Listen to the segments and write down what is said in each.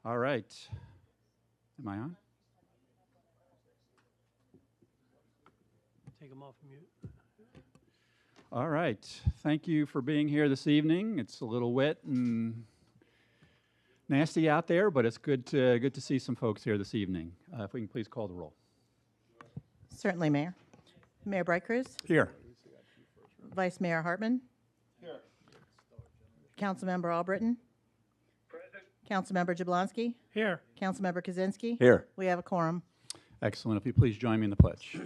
All right. Am I on? Take them off mute. All right. Thank you for being here this evening. It's a little wet and nasty out there, but it's good to see some folks here this evening. If we can please call the roll. Certainly, Mayor. Mayor Bright Cruz, Here. Vice Mayor Hartman. Here. Councilmember Albritton. Present. Councilmember Jablonski. Here. Councilmember Kaczynski. Here. We have a quorum. Excellent. If you please join me in the pledge.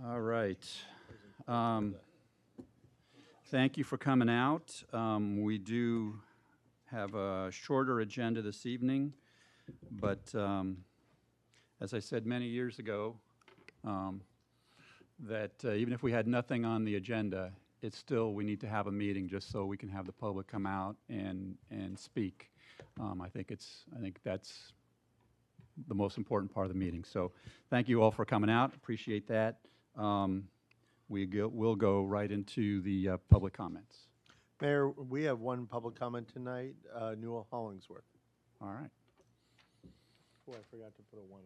All right. Thank you for coming out. We do have a shorter agenda this evening, but as I said many years ago, that even if we had nothing on the agenda, it's still, we need to have a meeting just so we can have the public come out and speak. I think that's the most important part of the meeting. So thank you all for coming out. Appreciate that. We'll go right into the public comments. Mayor, we have one public comment tonight, Newell Hollingsworth. All right. Oh, I forgot to put a 1 on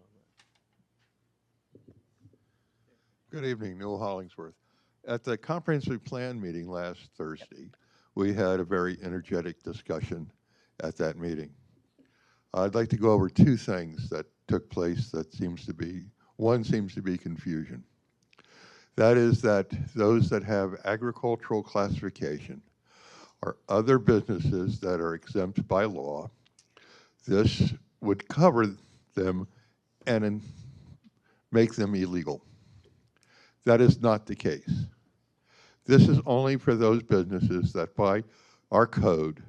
that. Good evening, Newell Hollingsworth. At the comprehensive plan meeting last Thursday, we had a very energetic discussion at that meeting. I'd like to go over two things that took place that seems to be confusion. That is that those that have agricultural classification are other businesses that are exempt by law. This would cover them and make them illegal. That is not the case. This is only for those businesses that by our code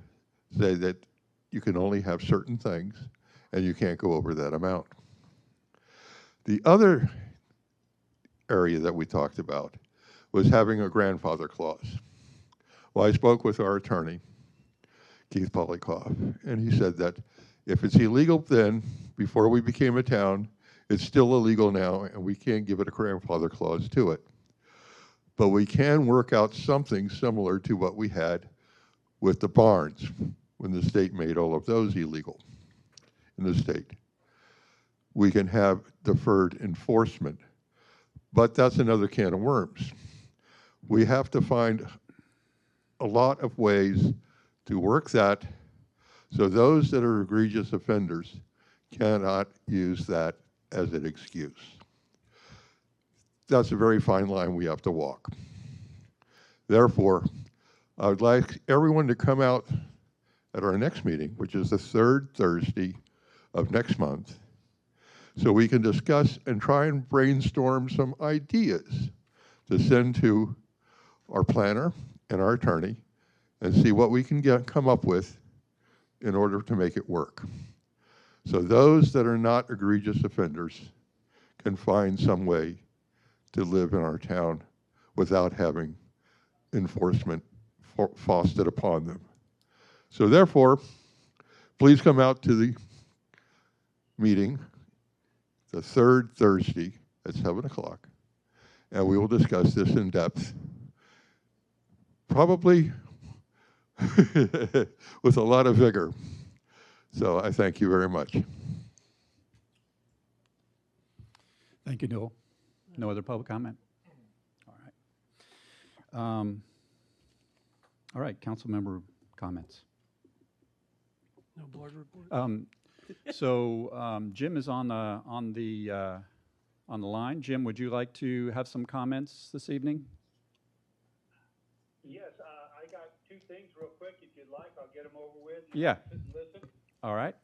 say that you can only have certain things and you can't go over that amount. The other area that we talked about was having a grandfather clause. Well, I spoke with our attorney, Keith Polikoff, and he said that if it's illegal then, before we became a town, it's still illegal now, and we can't give it a grandfather clause to it. But we can work out something similar to what we had with the barns when the state made all of those illegal in the state. We can have deferred enforcement, but that's another can of worms. We have to find a lot of ways to work that so those that are egregious offenders cannot use that as an excuse. That's a very fine line we have to walk. Therefore, I would like everyone to come out at our next meeting, which is the third Thursday of next month, so we can discuss and try and brainstorm some ideas to send to our planner and our attorney and see what we can come up with in order to make it work. So those that are not egregious offenders can find some way to live in our town without having enforcement foisted upon them. So therefore, please come out to the meeting the third Thursday at 7 o'clock, and we will discuss this in depth, probably with a lot of vigor. So I thank you very much. Thank you, Newell. No other public comment? All right. All right, council member comments. No board report? Jim is on the line. Jim, would you like to have some comments this evening? Yes, I got two things real quick. If you'd like, I'll get them over with. Yeah. Sit and listen. All right.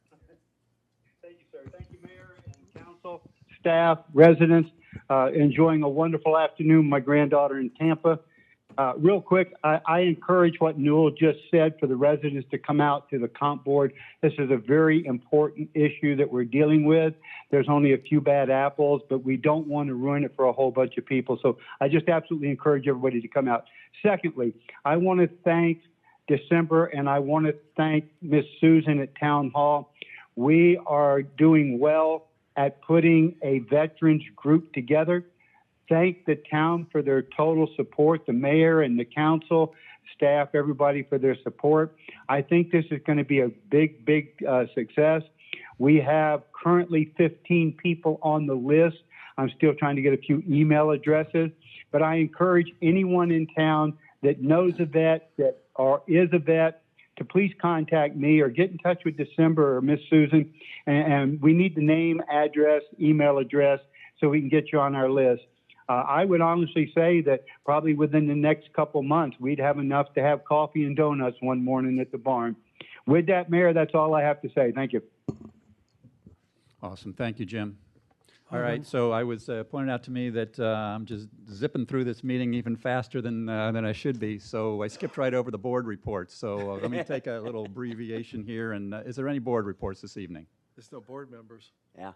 Thank you, sir. Thank you, Mayor and council, staff, residents. Enjoying a wonderful afternoon with my granddaughter in Tampa. Real quick, I encourage what Newell just said for the residents to come out to the comp board. This is a very important issue that we're dealing with. There's only a few bad apples, but we don't want to ruin it for a whole bunch of people. So I just absolutely encourage everybody to come out. Secondly, I want to thank December, and I want to thank Miss Susan at Town Hall. We are doing well at putting a veterans group together. Thank the town for their total support, the mayor and the council, staff, everybody for their support. I think this is going to be a big success. We have currently 15 people on the list. I'm still trying to get a few email addresses, but I encourage anyone in town that knows a vet or is a vet to please contact me or get in touch with December or Miss Susan. And we need the name, address, email address so we can get you on our list. I would honestly say that probably within the next couple months, we'd have enough to have coffee and donuts one morning at the barn. With that, Mayor, that's all I have to say. Thank you. Awesome. Thank you, Jim. All right, so I was pointed out to me that I'm just zipping through this meeting even faster than I should be, so I skipped right over the board reports. So let me take a little abbreviation here. And is there any board reports this evening? There's no board members. Yeah.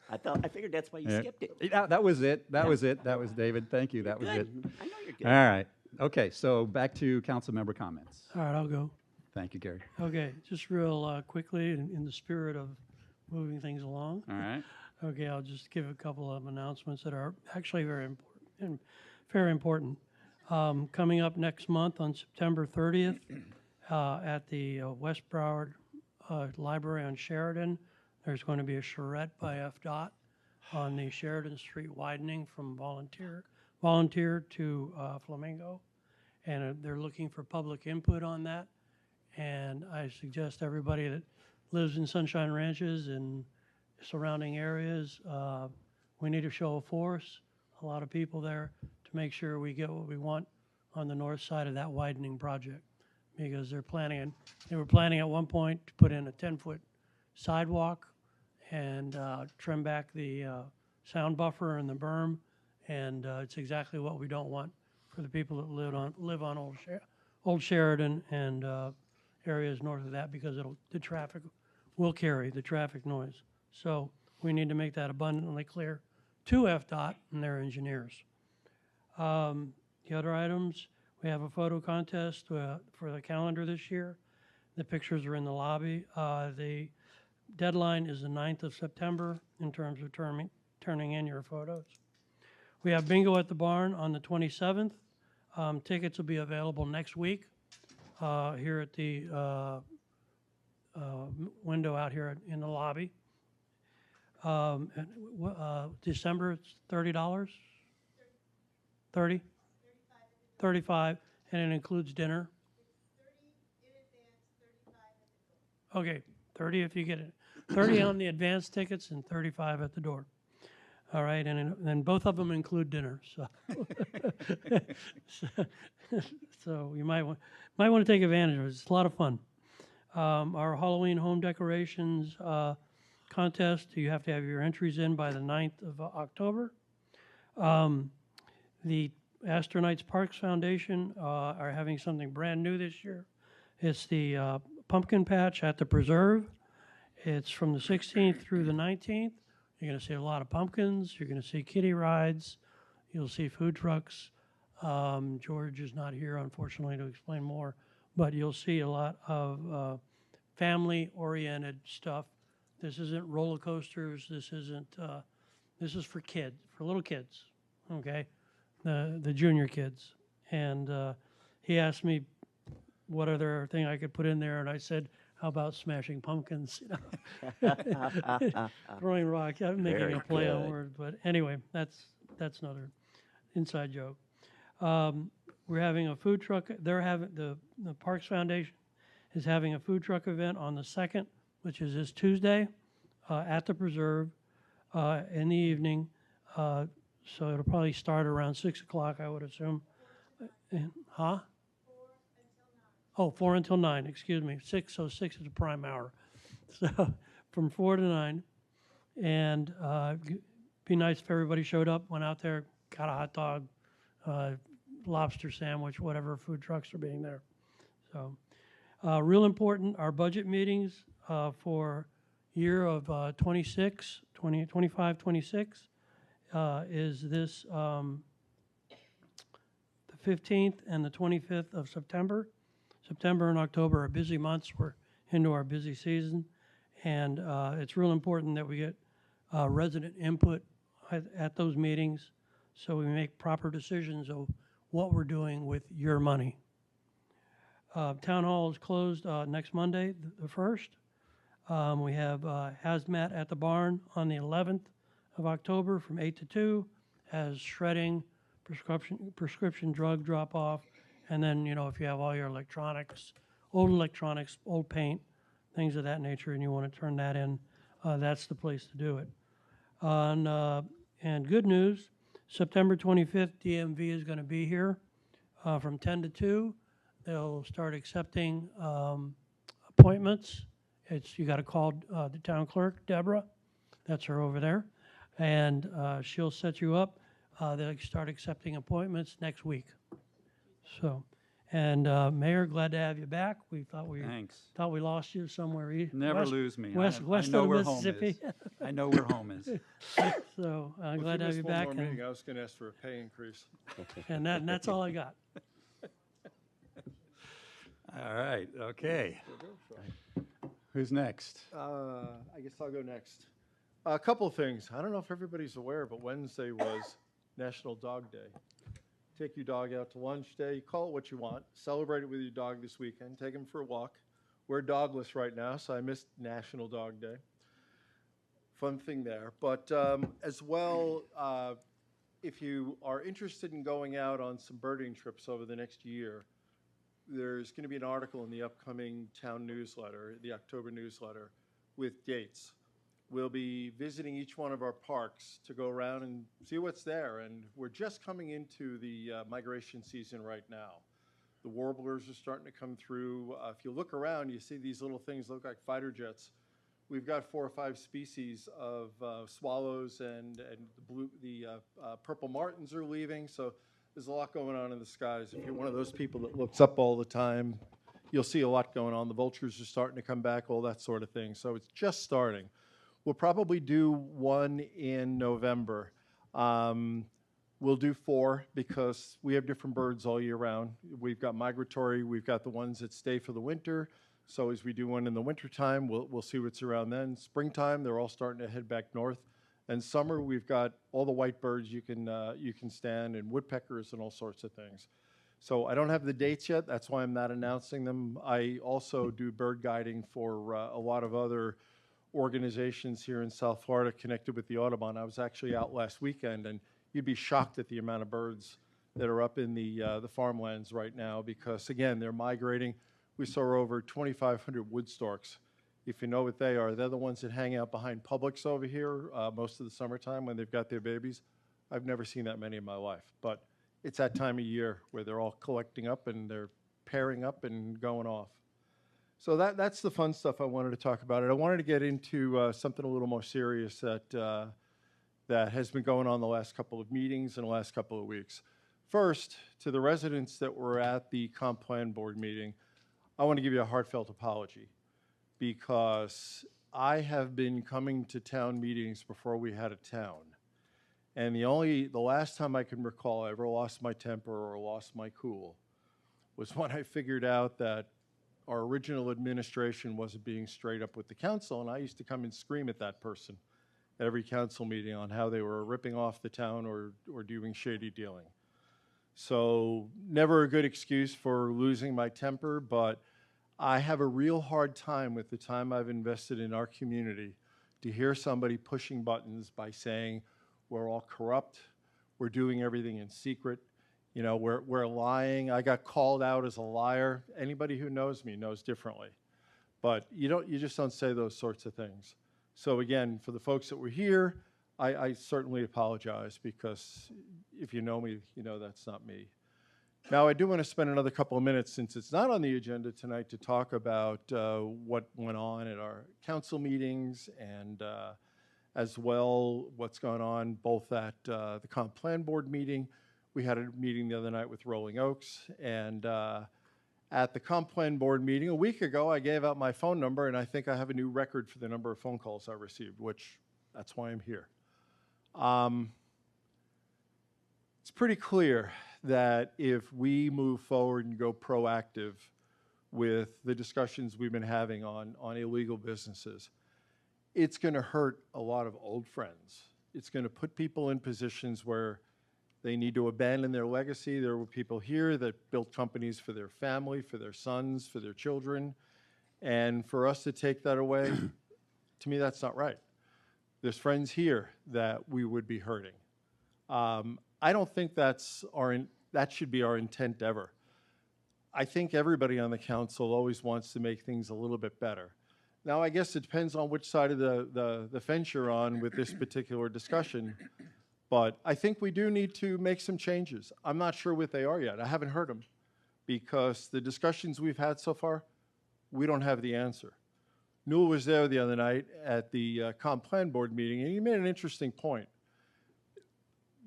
I figured that's why you skipped it. Yeah, that was it. That was it. That was David. Thank you. That was it. I know you're good. All right. Okay, so back to council member comments. All right, I'll go. Thank you, Gary. Okay, just real quickly, in the spirit of moving things along. All right. Okay, I'll just give a couple of announcements that are actually very important. Coming up next month on September 30th at the West Broward Library on Sheridan, there's going to be a charrette by FDOT on the Sheridan Street widening from Volunteer to Flamingo, and they're looking for public input on that. And I suggest everybody that lives in Sunshine Ranches and surrounding areas, we need a show of force, a lot of people there to make sure we get what we want on the north side of that widening project, because they were planning at one point to put in a 10-foot sidewalk and trim back the sound buffer and the berm, and it's exactly what we don't want for the people that live on Old Sheridan and areas north of that, because the traffic will carry the traffic noise. So we need to make that abundantly clear to FDOT and their engineers. The other items, we have a photo contest for the calendar this year. The pictures are in the lobby. The deadline is the 9th of September in terms of turning in your photos. We have bingo at the barn on the 27th. Tickets will be available next week here at the window out here in the lobby. December, it's $30? 30? 35, and it includes dinner. Okay, 30 if you get it. 30 on the advance tickets and 35 at the door. All right, and both of them include dinner. So, so you might want to take advantage of it. It's a lot of fun. Our Halloween home decorations contest, you have to have your entries in by the 9th of October. The Astronautes Parks Foundation are having something brand new this year. It's the pumpkin patch at the preserve. It's from the 16th through the 19th. You're going to see a lot of pumpkins. You're going to see kiddie rides. You'll see food trucks. George is not here, unfortunately, to explain more, but you'll see a lot of family-oriented stuff. This isn't roller coasters. This isn't. This is for kids, for little kids. Okay, the junior kids. And he asked me what other thing I could put in there, and I said, "How about smashing pumpkins?" Throwing rock. I'm making Very a play on good. words, but anyway, that's another inside joke. We're having a food truck. They're having the Parks Foundation is having a food truck event on the 2nd, which is this Tuesday, at the preserve in the evening. So it'll probably start around 6 o'clock, I would assume. Huh? 4 until 9, excuse me. 6, so 6 is a prime hour. So from 4 to 9. And be nice if everybody showed up, went out there, got a hot dog, lobster sandwich, whatever food trucks are being there. So, real important, our budget meetings for year of 26, 25, 26 is this the 15th and the 25th of September. September and October are busy months. We're into our busy season. And it's real important that we get resident input at those meetings so we make proper decisions of what we're doing with your money. Town Hall is closed next Monday, the 1st. We have hazmat at the barn on the 11th of October from 8 to 2, as shredding, prescription drug drop-off, and then, you know, if you have all your electronics, old paint, things of that nature, and you want to turn that in, that's the place to do it. And good news, September 25th, DMV is going to be here from 10 to 2. They'll start accepting appointments. You got to call the town clerk, Deborah. That's her over there. And she'll set you up. They'll start accepting appointments next week. So, and Mayor, glad to have you back. We thought we lost you somewhere. Never lose me. West I of know the where home Mississippi. is. I know where home is. So Well, glad to have you back. Meeting, I was going to ask for a pay increase. And that's all I got. All right, okay. Who's next? I guess I'll go next. A couple of things. I don't know if everybody's aware, but Wednesday was National Dog Day. Take your dog out to lunch day, call it what you want, celebrate it with your dog this weekend, take him for a walk. We're dogless right now, so I missed National Dog Day. Fun thing there. But as well, if you are interested in going out on some birding trips over the next year, there's going to be an article in the upcoming town newsletter, the October newsletter, with dates. We'll be visiting each one of our parks to go around and see what's there. And we're just coming into the migration season right now. The warblers are starting to come through. If you look around, you see these little things look like fighter jets. We've got 4 or 5 species of swallows, and the purple martins are leaving. So there's a lot going on in the skies. If you're one of those people that looks up all the time, you'll see a lot going on. The vultures are starting to come back, all that sort of thing. So it's just starting. We'll probably do one in November. We'll do 4 because we have different birds all year round. We've got migratory, we've got the ones that stay for the winter. So as we do one in the wintertime, we'll see what's around then. Springtime, they're all starting to head back north. And summer, we've got all the white birds you can stand, and woodpeckers and all sorts of things. So I don't have the dates yet. That's why I'm not announcing them. I also do bird guiding for a lot of other organizations here in South Florida connected with the Audubon. I was actually out last weekend, and you'd be shocked at the amount of birds that are up in the farmlands right now because, again, they're migrating. We saw over 2,500 wood storks. If you know what they are, they're the ones that hang out behind Publix over here most of the summertime when they've got their babies. I've never seen that many in my life, but it's that time of year where they're all collecting up and they're pairing up and going off. So that's the fun stuff I wanted to talk about. And I wanted to get into something a little more serious that has been going on the last couple of meetings and the last couple of weeks. First, to the residents that were at the comp plan board meeting, I want to give you a heartfelt apology because I have been coming to town meetings before we had a town. And the last time I can recall I ever lost my temper or lost my cool was when I figured out that our original administration wasn't being straight up with the council, and I used to come and scream at that person at every council meeting on how they were ripping off the town or doing shady dealing. So never a good excuse for losing my temper, but I have a real hard time with the time I've invested in our community to hear somebody pushing buttons by saying we're all corrupt, we're doing everything in secret, you know, we're lying. I got called out as a liar. Anybody who knows me knows differently. But you just don't say those sorts of things. So again, for the folks that were here, I certainly apologize because if you know me, you know that's not me. Now, I do want to spend another couple of minutes, since it's not on the agenda tonight, to talk about what went on at our council meetings and as well what's gone on both at the comp plan board meeting, We had a meeting the other night with Rolling Oaks, and at the comp plan board meeting a week ago, I gave out my phone number, and I think I have a new record for the number of phone calls I received, which that's why I'm here. It's pretty clear that if we move forward and go proactive with the discussions we've been having on illegal businesses, it's going to hurt a lot of old friends. It's going to put people in positions where they need to abandon their legacy. There were people here that built companies for their family, for their sons, for their children. And for us to take that away, to me, that's not right. There's friends here that we would be hurting. I don't think that should be our intent ever. I think everybody on the council always wants to make things a little bit better. Now, I guess it depends on which side of the fence you're on with this particular discussion, but I think we do need to make some changes. I'm not sure what they are yet. I haven't heard them because the discussions we've had so far, we don't have the answer. Newell was there the other night at the comp plan board meeting, and he made an interesting point.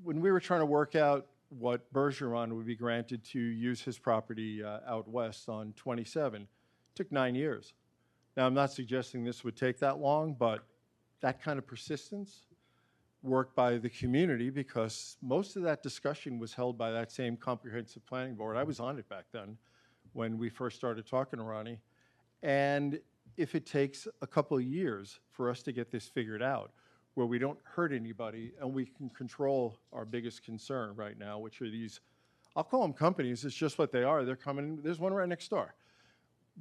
When we were trying to work out what Bergeron would be granted to use his property out west on 27, it took 9 years. Now, I'm not suggesting this would take that long, but that kind of persistence worked by the community because most of that discussion was held by that same comprehensive planning board. I was on it back then when we first started talking to Ronnie. And if it takes a couple of years for us to get this figured out, where we don't hurt anybody and we can control our biggest concern right now, which are these, I'll call them companies, it's just what they are. They're coming, there's one right next door.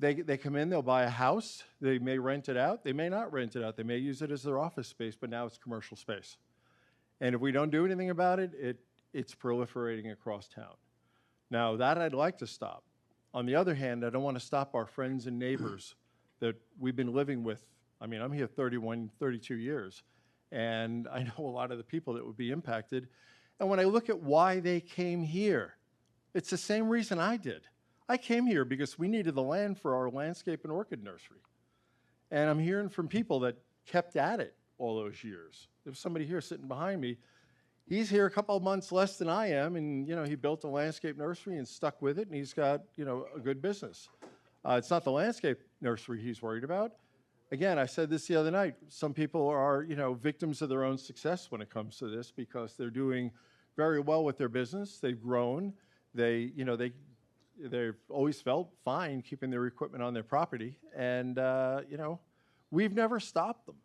They come in, they'll buy a house, they may rent it out, they may not rent it out, they may use it as their office space, but now it's commercial space. And if we don't do anything about it, it's proliferating across town. Now, that I'd like to stop. On the other hand, I don't want to stop our friends and neighbors that we've been living with. I mean, I'm here 31, 32 years, and I know a lot of the people that would be impacted. And when I look at why they came here, it's the same reason I did. I came here because we needed the land for our landscape and orchid nursery. And I'm hearing from people that kept at it all those years. There's somebody here sitting behind me. He's here a couple of months less than I am, and he built a landscape nursery and stuck with it, and he's got a good business. It's not the landscape nursery he's worried about. Again, I said this the other night. Some people are victims of their own success when it comes to this because they're doing very well with their business. They've grown. They've always felt fine keeping their equipment on their property, and we've never stopped them.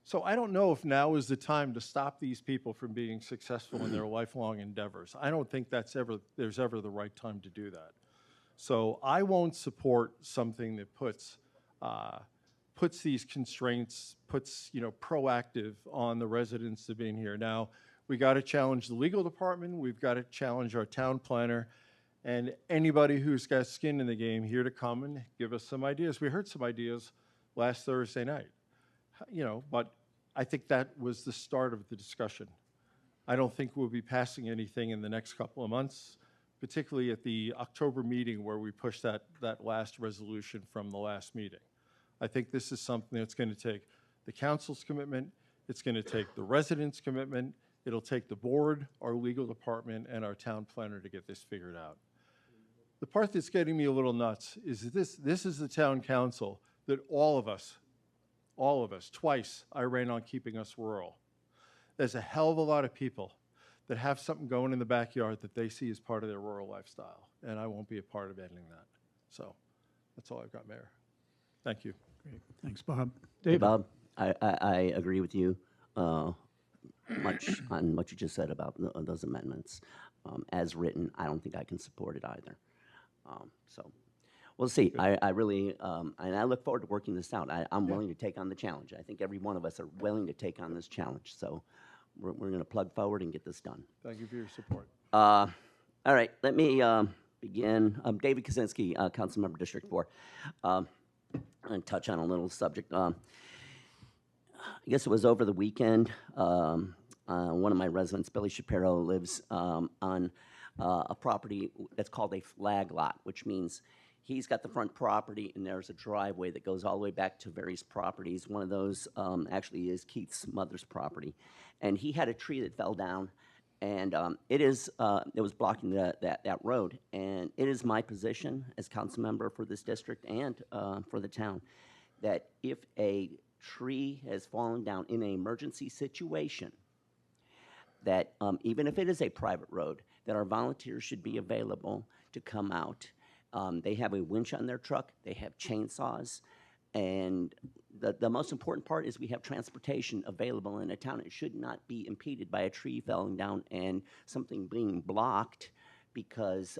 So I don't know if now is the time to stop these people from being successful in their lifelong endeavors. I don't think there's ever the right time to do that. So I won't support something that puts these constraints, puts proactive on the residents of being here. Now, we got to challenge the legal department. We've got to challenge our town planner, and anybody who's got skin in the game here to come and give us some ideas. We heard some ideas last Thursday night. But I think that was the start of the discussion. I don't think we'll be passing anything in the next couple of months, particularly at the October meeting where we pushed that last resolution from the last meeting. I think this is something that's going to take the council's commitment, it's going to take the residents' commitment, it'll take the board, our legal department, and our town planner to get this figured out. The part that's getting me a little nuts is this is the town council that all of us, twice I ran on keeping us rural. There's a hell of a lot of people that have something going in the backyard that they see as part of their rural lifestyle, and I won't be a part of ending that. So that's all I've got, Mayor. Thank you. Great. Thanks, Bob. Hey, David? Bob, I agree with you much on what you just said about those amendments. As written, I don't think I can support it either. So we'll see. I really, and I look forward to working this out. I'm willing to take on the challenge. I think every one of us are willing to take on this challenge. So we're going to plug forward and get this done. Thank you for your support. All right, let me begin. David Kaczynski, Councilmember District 4. And touch on a little subject. I guess it was over the weekend. One of my residents, Billy Shapiro, lives on a property that's called a flag lot, which means he's got the front property and there's a driveway that goes all the way back to various properties. One of those actually is Keith's mother's property. And he had a tree that fell down And it was blocking that road. And it is my position as council member for this district and for the town that if a tree has fallen down in an emergency situation, that even if it is a private road, that our volunteers should be available to come out. They have a winch on their truck, they have chainsaws, and the most important part is we have transportation available in a town. It should not be impeded by a tree falling down and something being blocked because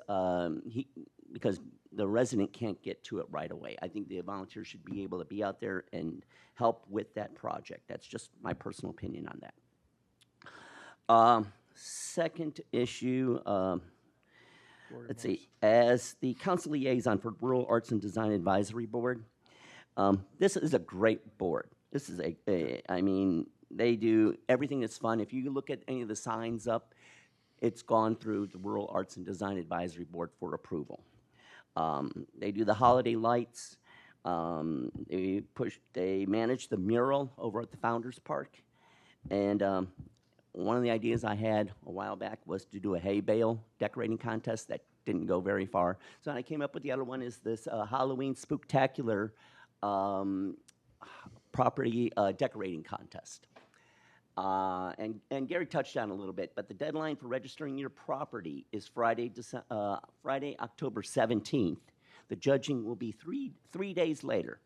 because the resident can't get to it right away. I think the volunteers should be able to be out there and help with that project. That's just my personal opinion on that. Second issue, let's see, as the council liaison for Rural Arts and Design Advisory Board, this is a great board. This is I mean, they do everything that's fun. If you look at any of the signs up, it's gone through the Rural Arts and Design Advisory Board for approval. They do the holiday lights. They manage the mural over at the Founders Park. And one of the ideas I had a while back was to do a hay bale decorating contest. That didn't go very far. So I came up with the other one is this Halloween Spooktacular property decorating contest. And Gary touched on it a little bit, but the deadline for registering your property is Friday, October 17th. The judging will be three days later,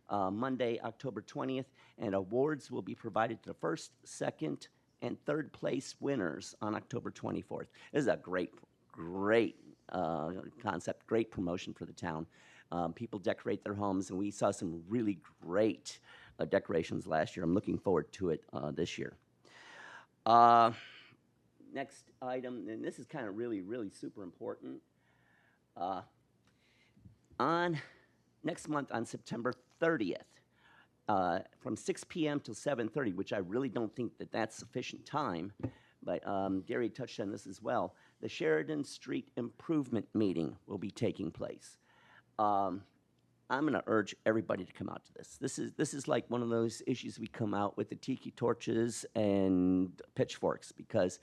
Monday, October 20th, and awards will be provided to the first, second, and third place winners on October 24th. This is a great concept, great promotion for the town. People decorate their homes, and we saw some really great decorations last year. I'm looking forward to it this year. Next item, and this is kind of really super important. On next month, on September 30th, from 6 p.m. till 7:30, which I really don't think that that's sufficient time, but Gary touched on this as well. The Sheridan Street Improvement Meeting will be taking place. I'm going to urge everybody to come out to this. This is like one of those issues we come out with the tiki torches and pitchforks because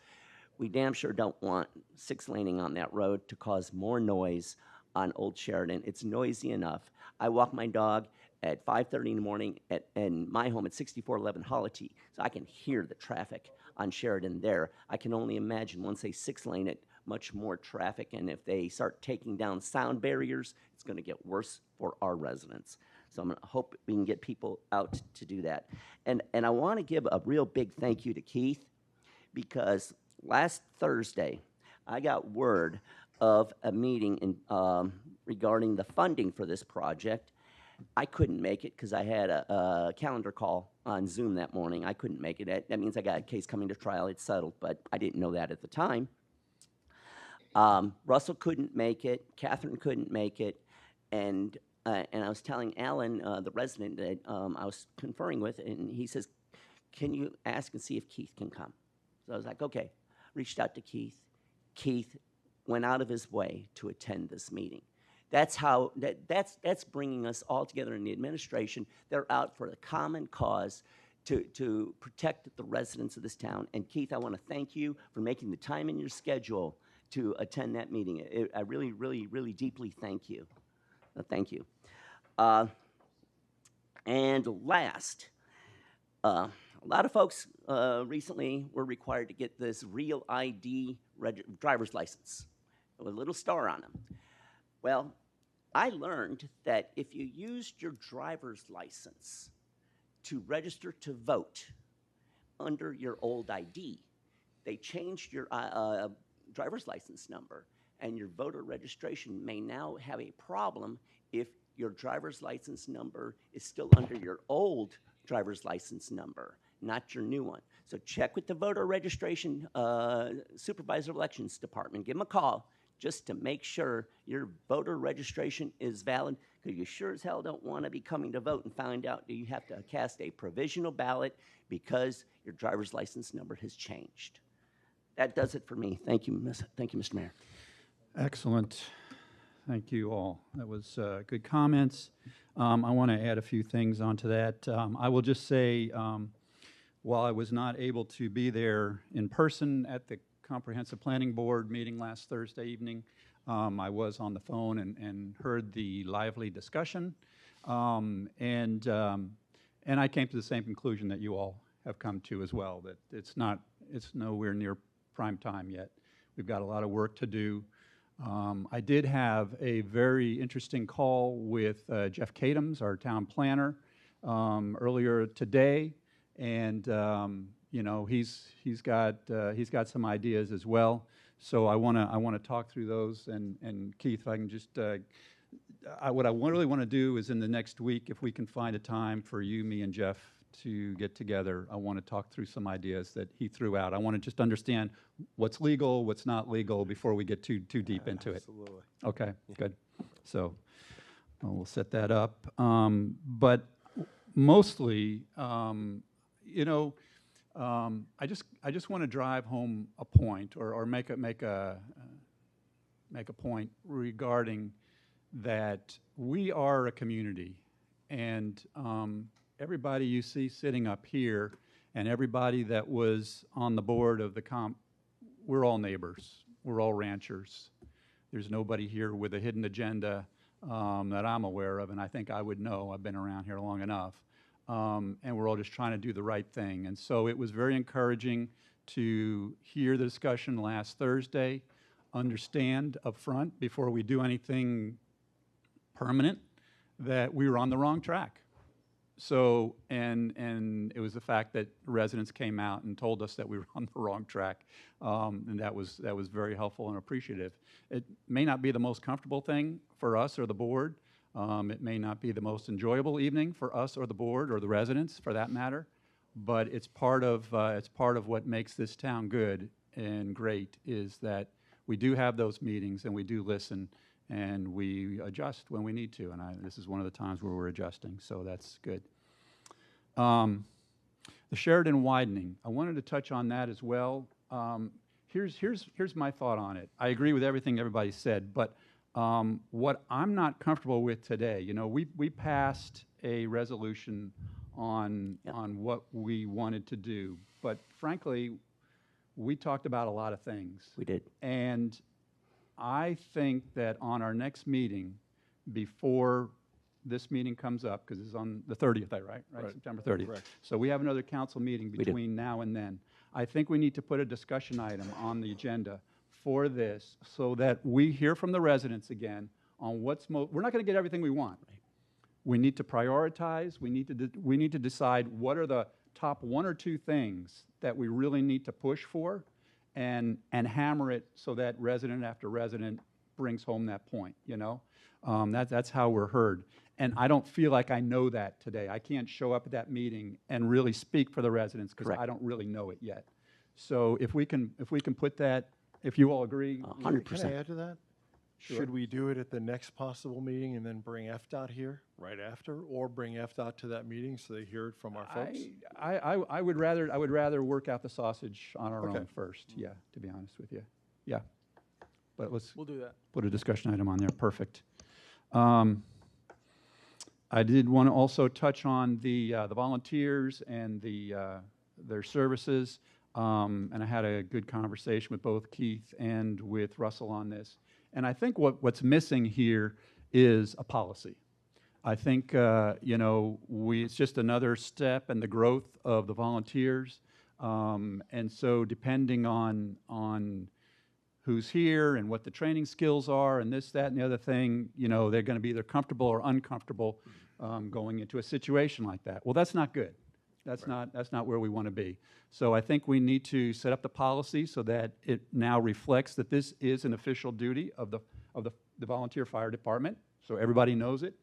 we damn sure don't want six-laning on that road to cause more noise on Old Sheridan. It's noisy enough. I walk my dog at 5:30 in the morning and my home at 6411 Holity, so I can hear the traffic on Sheridan there. I can only imagine once they six-lane it, much more traffic, and if they start taking down sound barriers, it's going to get worse for our residents. So I'm going to hope we can get people out to do that. And I want to give a real big thank you to Keith because last Thursday I got word of a meeting regarding the funding for this project. I couldn't make it because I had a calendar call on Zoom that morning. I couldn't make it. That means I got a case coming to trial. It's settled, but I didn't know that at the time. Russell couldn't make it. Catherine couldn't make it. And I was telling Alan, the resident that I was conferring with, and he says, can you ask and see if Keith can come? So I was like, okay. Reached out to Keith. Keith went out of his way to attend this meeting. That's how, that's bringing us all together in the administration. They're out for the common cause to protect the residents of this town. And Keith, I want to thank you for making the time in your schedule to attend that meeting. I really deeply thank you. Thank you. And last, a lot of folks recently were required to get this real ID driver's license with a little star on them. Well, I learned that if you used your driver's license to register to vote under your old ID, they changed your driver's license number, and your voter registration may now have a problem if your driver's license number is still under your old driver's license number, not your new one. So check with the voter registration supervisor elections department. Give them a call just to make sure your voter registration is valid, because you sure as hell don't want to be coming to vote and find out that you have to cast a provisional ballot because your driver's license number has changed. That does it for me. Thank you, Mr. Mayor. Excellent. Thank you all. That was good comments. I want to add a few things onto that. I will just say, while I was not able to be there in person at the Comprehensive Planning Board meeting last Thursday evening. I was on the phone and heard the lively discussion. And I came to the same conclusion that you all have come to as well, that it's nowhere near prime time yet. We've got a lot of work to do. I did have a very interesting call with Jeff Kadams, our town planner, earlier today, and you know, he's got some ideas as well. So I want to talk through those. And Keith, if I can just, what I really want to do is in the next week, if we can find a time for you, me, and Jeff to get together, I want to talk through some ideas that he threw out. I want to just understand what's legal, what's not legal before we get too deep into it. Absolutely. Okay, good. So we'll set that up. But mostly, you know, I just want to drive home a point or make a point regarding that we are a community, and everybody you see sitting up here and everybody that was on the board of the comp, we're all neighbors. We're all ranchers. There's nobody here with a hidden agenda that I'm aware of, and I think I would know. I've been around here long enough. And we're all just trying to do the right thing. And so it was very encouraging to hear the discussion last Thursday, understand up front before we do anything permanent that we were on the wrong track. So, and it was the fact that residents came out and told us that we were on the wrong track, and that was very helpful and appreciative. It may not be the most comfortable thing for us or the board. It may not be the most enjoyable evening for us or the board or the residents, for that matter, but it's part of what makes this town good and great, is that we do have those meetings and we do listen and we adjust when we need to. And this is one of the times where we're adjusting, so that's good. The Sheridan widening, I wanted to touch on that as well. Here's my thought on it. I agree with everything everybody said, but what I'm not comfortable with today, you know, we passed a resolution on what we wanted to do, but frankly, we talked about a lot of things. We did. And I think that on our next meeting, before this meeting comes up, because it's on the 30th, right? September 30th. Correct. So we have another council meeting between now and then. I think we need to put a discussion item on the agenda for this so that we hear from the residents again on what's we're not going to get everything we want. Right. We need to prioritize. We need to decide what are the top one or two things that we really need to push for, and hammer it so that resident after resident brings home that point, you know? That's how we're heard. And I don't feel like I know that today. I can't show up at that meeting and really speak for the residents because I don't really know it yet. So if we can put that, if you all agree. 100%. Can I add to that? Sure. Should we do it at the next possible meeting and then bring FDOT here right after, or bring FDOT to that meeting so they hear it from our folks? I would rather work out the sausage on our Okay. own first. Yeah, to be honest with you. Yeah, but We'll do that. put a discussion item on there. Perfect. I did want to also touch on the volunteers and their services. And I had a good conversation with both Keith and with Russell on this. And I think what's missing here is a policy. I think, you know, it's just another step in the growth of the volunteers. And so depending on who's here and what the training skills are and this, that, and the other thing, you know, they're going to be either comfortable or uncomfortable going into a situation like that. Well, that's not good. That's not where we want to be. So I think we need to set up the policy so that it now reflects that this is an official duty of the volunteer fire department, so everybody knows it.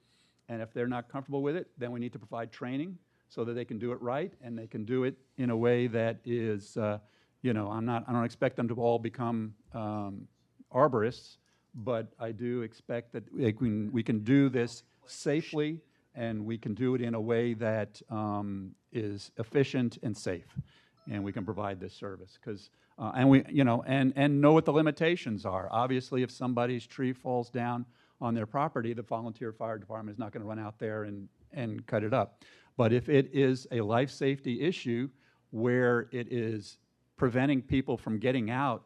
And if they're not comfortable with it, then we need to provide training so that they can do it right and they can do it in a way that is, you know, I don't expect them to all become arborists, but I do expect that we can do this safely and we can do it in a way that is efficient and safe, and we can provide this service. Because and we, you know, and know what the limitations are. Obviously, if somebody's tree falls down on their property, the volunteer fire department is not going to run out there and cut it up. But if it is a life safety issue where it is preventing people from getting out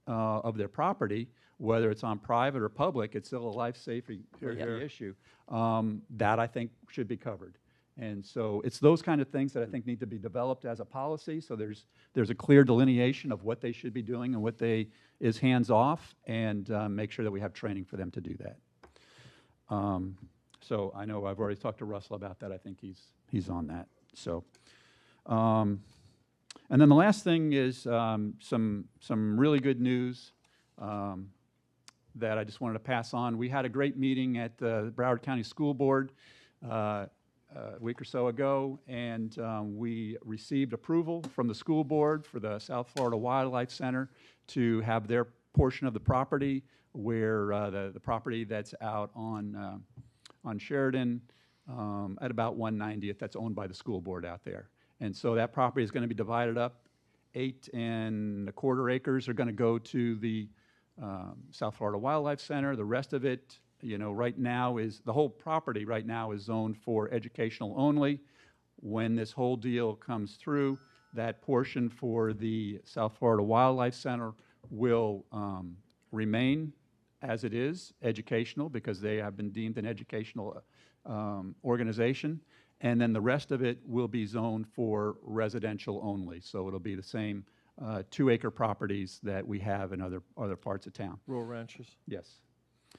of their property, whether it's on private or public, it's still a life safety issue. That I think should be covered. And so it's those kind of things that I think need to be developed as a policy. So there's a clear delineation of what they should be doing and what is hands off, and make sure that we have training for them to do that. So I know I've already talked to Russell about that. I think he's on that. So, and then the last thing is some really good news that I just wanted to pass on. We had a great meeting at the Broward County School Board a week or so ago, and we received approval from the school board for the South Florida Wildlife Center to have their portion of the property where the property that's out on Sheridan at about 190th, that's owned by the school board out there. And so that property is going to be divided up. 8 1/4 acres are going to go to the South Florida Wildlife Center. The rest of it, right now the whole property right now is zoned for educational only. When this whole deal comes through, that portion for the South Florida Wildlife Center will remain as it is, educational, because they have been deemed an educational organization. And then the rest of it will be zoned for residential only. So it'll be the same 2-acre properties that we have in other parts of town. Rural ranches. Yes.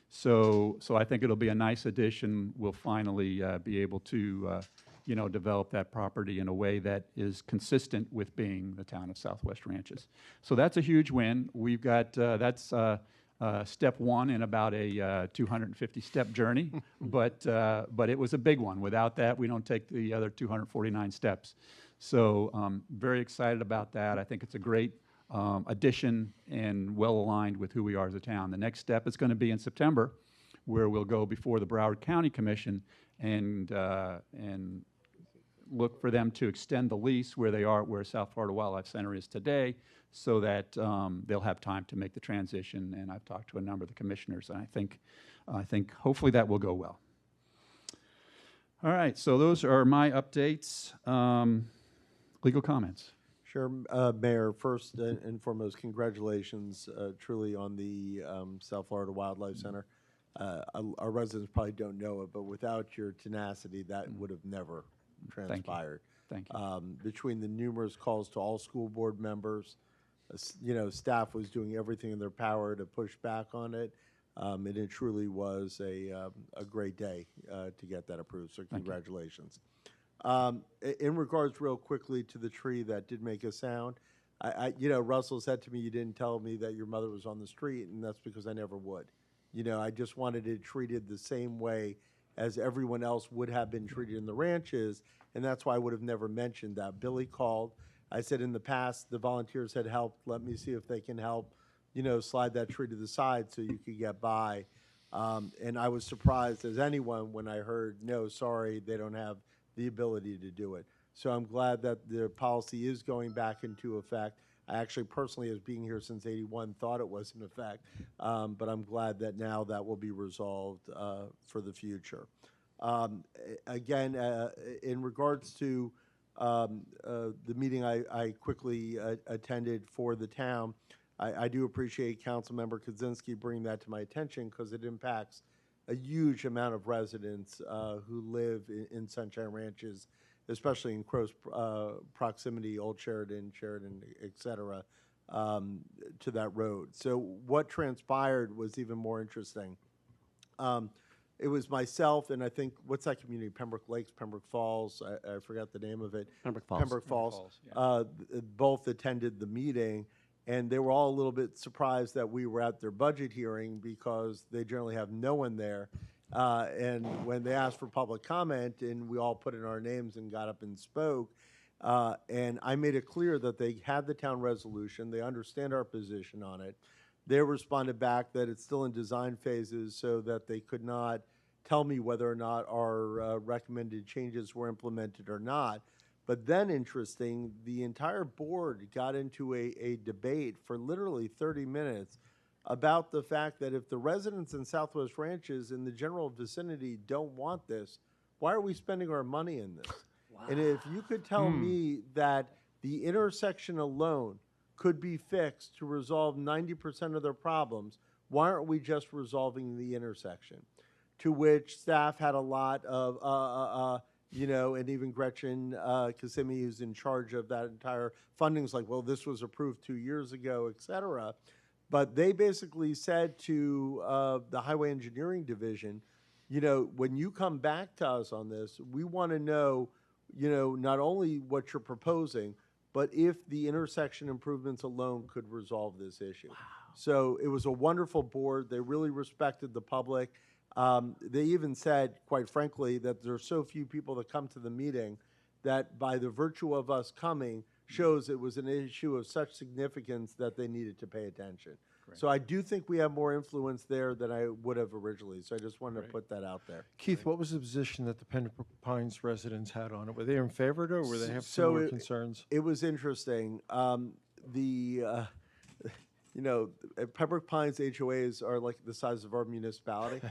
So I think it'll be a nice addition. We'll finally be able to, develop that property in a way that is consistent with being the town of Southwest Ranches. So that's a huge win. We've got, that's step one in about a 250-step journey, but it was a big one. Without that, we don't take the other 249 steps. So very excited about that. I think it's a great addition and well-aligned with who we are as a town. The next step is going to be in September, where we'll go before the Broward County Commission and look for them to extend the lease where South Florida Wildlife Center is today, so that they'll have time to make the transition. And I've talked to a number of the commissioners, and I think hopefully that will go well. All right, so those are my updates. Legal comments. Sure, Mayor. First and foremost, congratulations truly on the South Florida Wildlife Center. Our residents probably don't know it, but without your tenacity, that would have never transpired. Thank you. Between the numerous calls to all school board members, staff was doing everything in their power to push back on it, and it truly was a great day to get that approved. So congratulations. In regards, real quickly, to the tree that did make a sound, Russell said to me, "You didn't tell me that your mother was on the street," and that's because I never would. I just wanted it treated the same way as everyone else would have been treated in the ranches, and that's why I would have never mentioned that. Billy called. I said in the past, the volunteers had helped. Let me see if they can help, slide that tree to the side so you could get by. And I was surprised as anyone when I heard, no, sorry, they don't have the ability to do it. So I'm glad that the policy is going back into effect. I actually personally, as being here since '81, thought it was in effect, but I'm glad that now that will be resolved for the future. Again, in regards to the meeting I quickly attended for the town, I do appreciate Councilmember Kaczynski bringing that to my attention, because it impacts a huge amount of residents who live in Sunshine Ranches, especially in close proximity, Old Sheridan, et cetera, to that road. So what transpired was even more interesting. It was myself and I think, what's that community? Pembroke Lakes, Pembroke Falls, I forgot the name of it. Pembroke Falls. Pembroke Falls. Both attended the meeting, and they were all a little bit surprised that we were at their budget hearing, because they generally have no one there. And when they asked for public comment, and we all put in our names and got up and spoke, and I made it clear that they had the town resolution, they understand our position on it. They responded back that it's still in design phases, so that they could not tell me whether or not our recommended changes were implemented or not. But then, interesting, the entire board got into a debate for literally 30 minutes about the fact that if the residents in Southwest Ranches in the general vicinity don't want this, why are we spending our money in this? Wow. And if you could tell me that the intersection alone could be fixed to resolve 90% of their problems, why aren't we just resolving the intersection? To which staff had a lot of, and even Gretchen Kissimmee, who's in charge of that entire funding, is like, well, this was approved 2 years ago, et cetera. But they basically said to the Highway Engineering Division, when you come back to us on this, we want to know, not only what you're proposing, but if the intersection improvements alone could resolve this issue. Wow. So it was a wonderful board. They really respected the public. They even said, quite frankly, that there's so few people that come to the meeting that by the virtue of us coming shows it was an issue of such significance that they needed to pay attention. Great. So I do think we have more influence there than I would have originally. So I just wanted to put that out there. Keith, what was the position that the Pembroke Pines residents had on it? Were they in favor of it, or were they have similar concerns? It was interesting. Pembroke Pines HOAs are like the size of our municipality.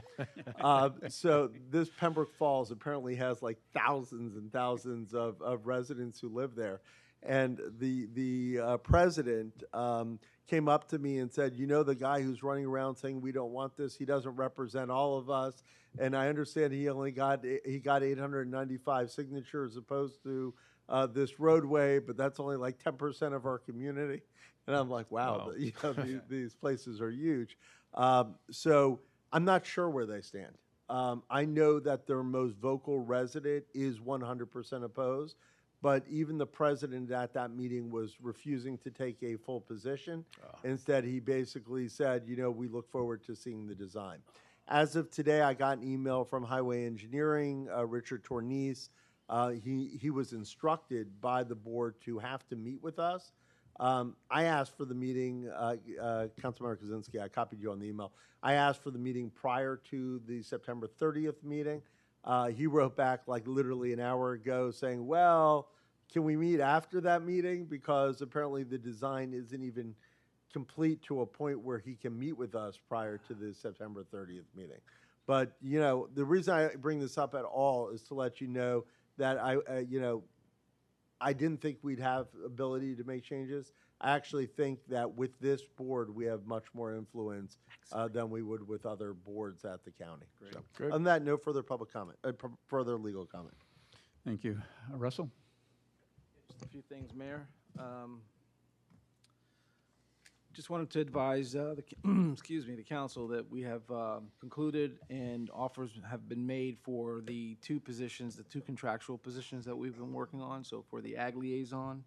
So this Pembroke Falls apparently has like thousands and thousands of residents who live there. And the president came up to me and said, the guy who's running around saying we don't want this, he doesn't represent all of us. And I understand he got 895 signatures opposed to this roadway, but that's only like 10% of our community. And I'm like, wow. These places are huge. So I'm not sure where they stand. I know that their most vocal resident is 100% opposed, but even the president at that meeting was refusing to take a full position. Instead, he basically said, we look forward to seeing the design. As of today, I got an email from Highway Engineering, Richard Tornice. He was instructed by the board to have to meet with us. I asked for the meeting, Councilmember Kaczynski, I copied you on the email. I asked for the meeting prior to the September 30th meeting. He wrote back like literally an hour ago saying, well, can we meet after that meeting? Because apparently the design isn't even complete to a point where he can meet with us prior to the September 30th meeting. But, the reason I bring this up at all is to let you know that I didn't think we'd have ability to make changes. I actually think that with this board, we have much more influence than we would with other boards at the county. So, on that, no further public comment, further legal comment. Thank you. Russell? Just a few things, Mayor. Just wanted to advise the council that we have concluded and offers have been made for the two contractual positions that we've been working on. So for the ag liaison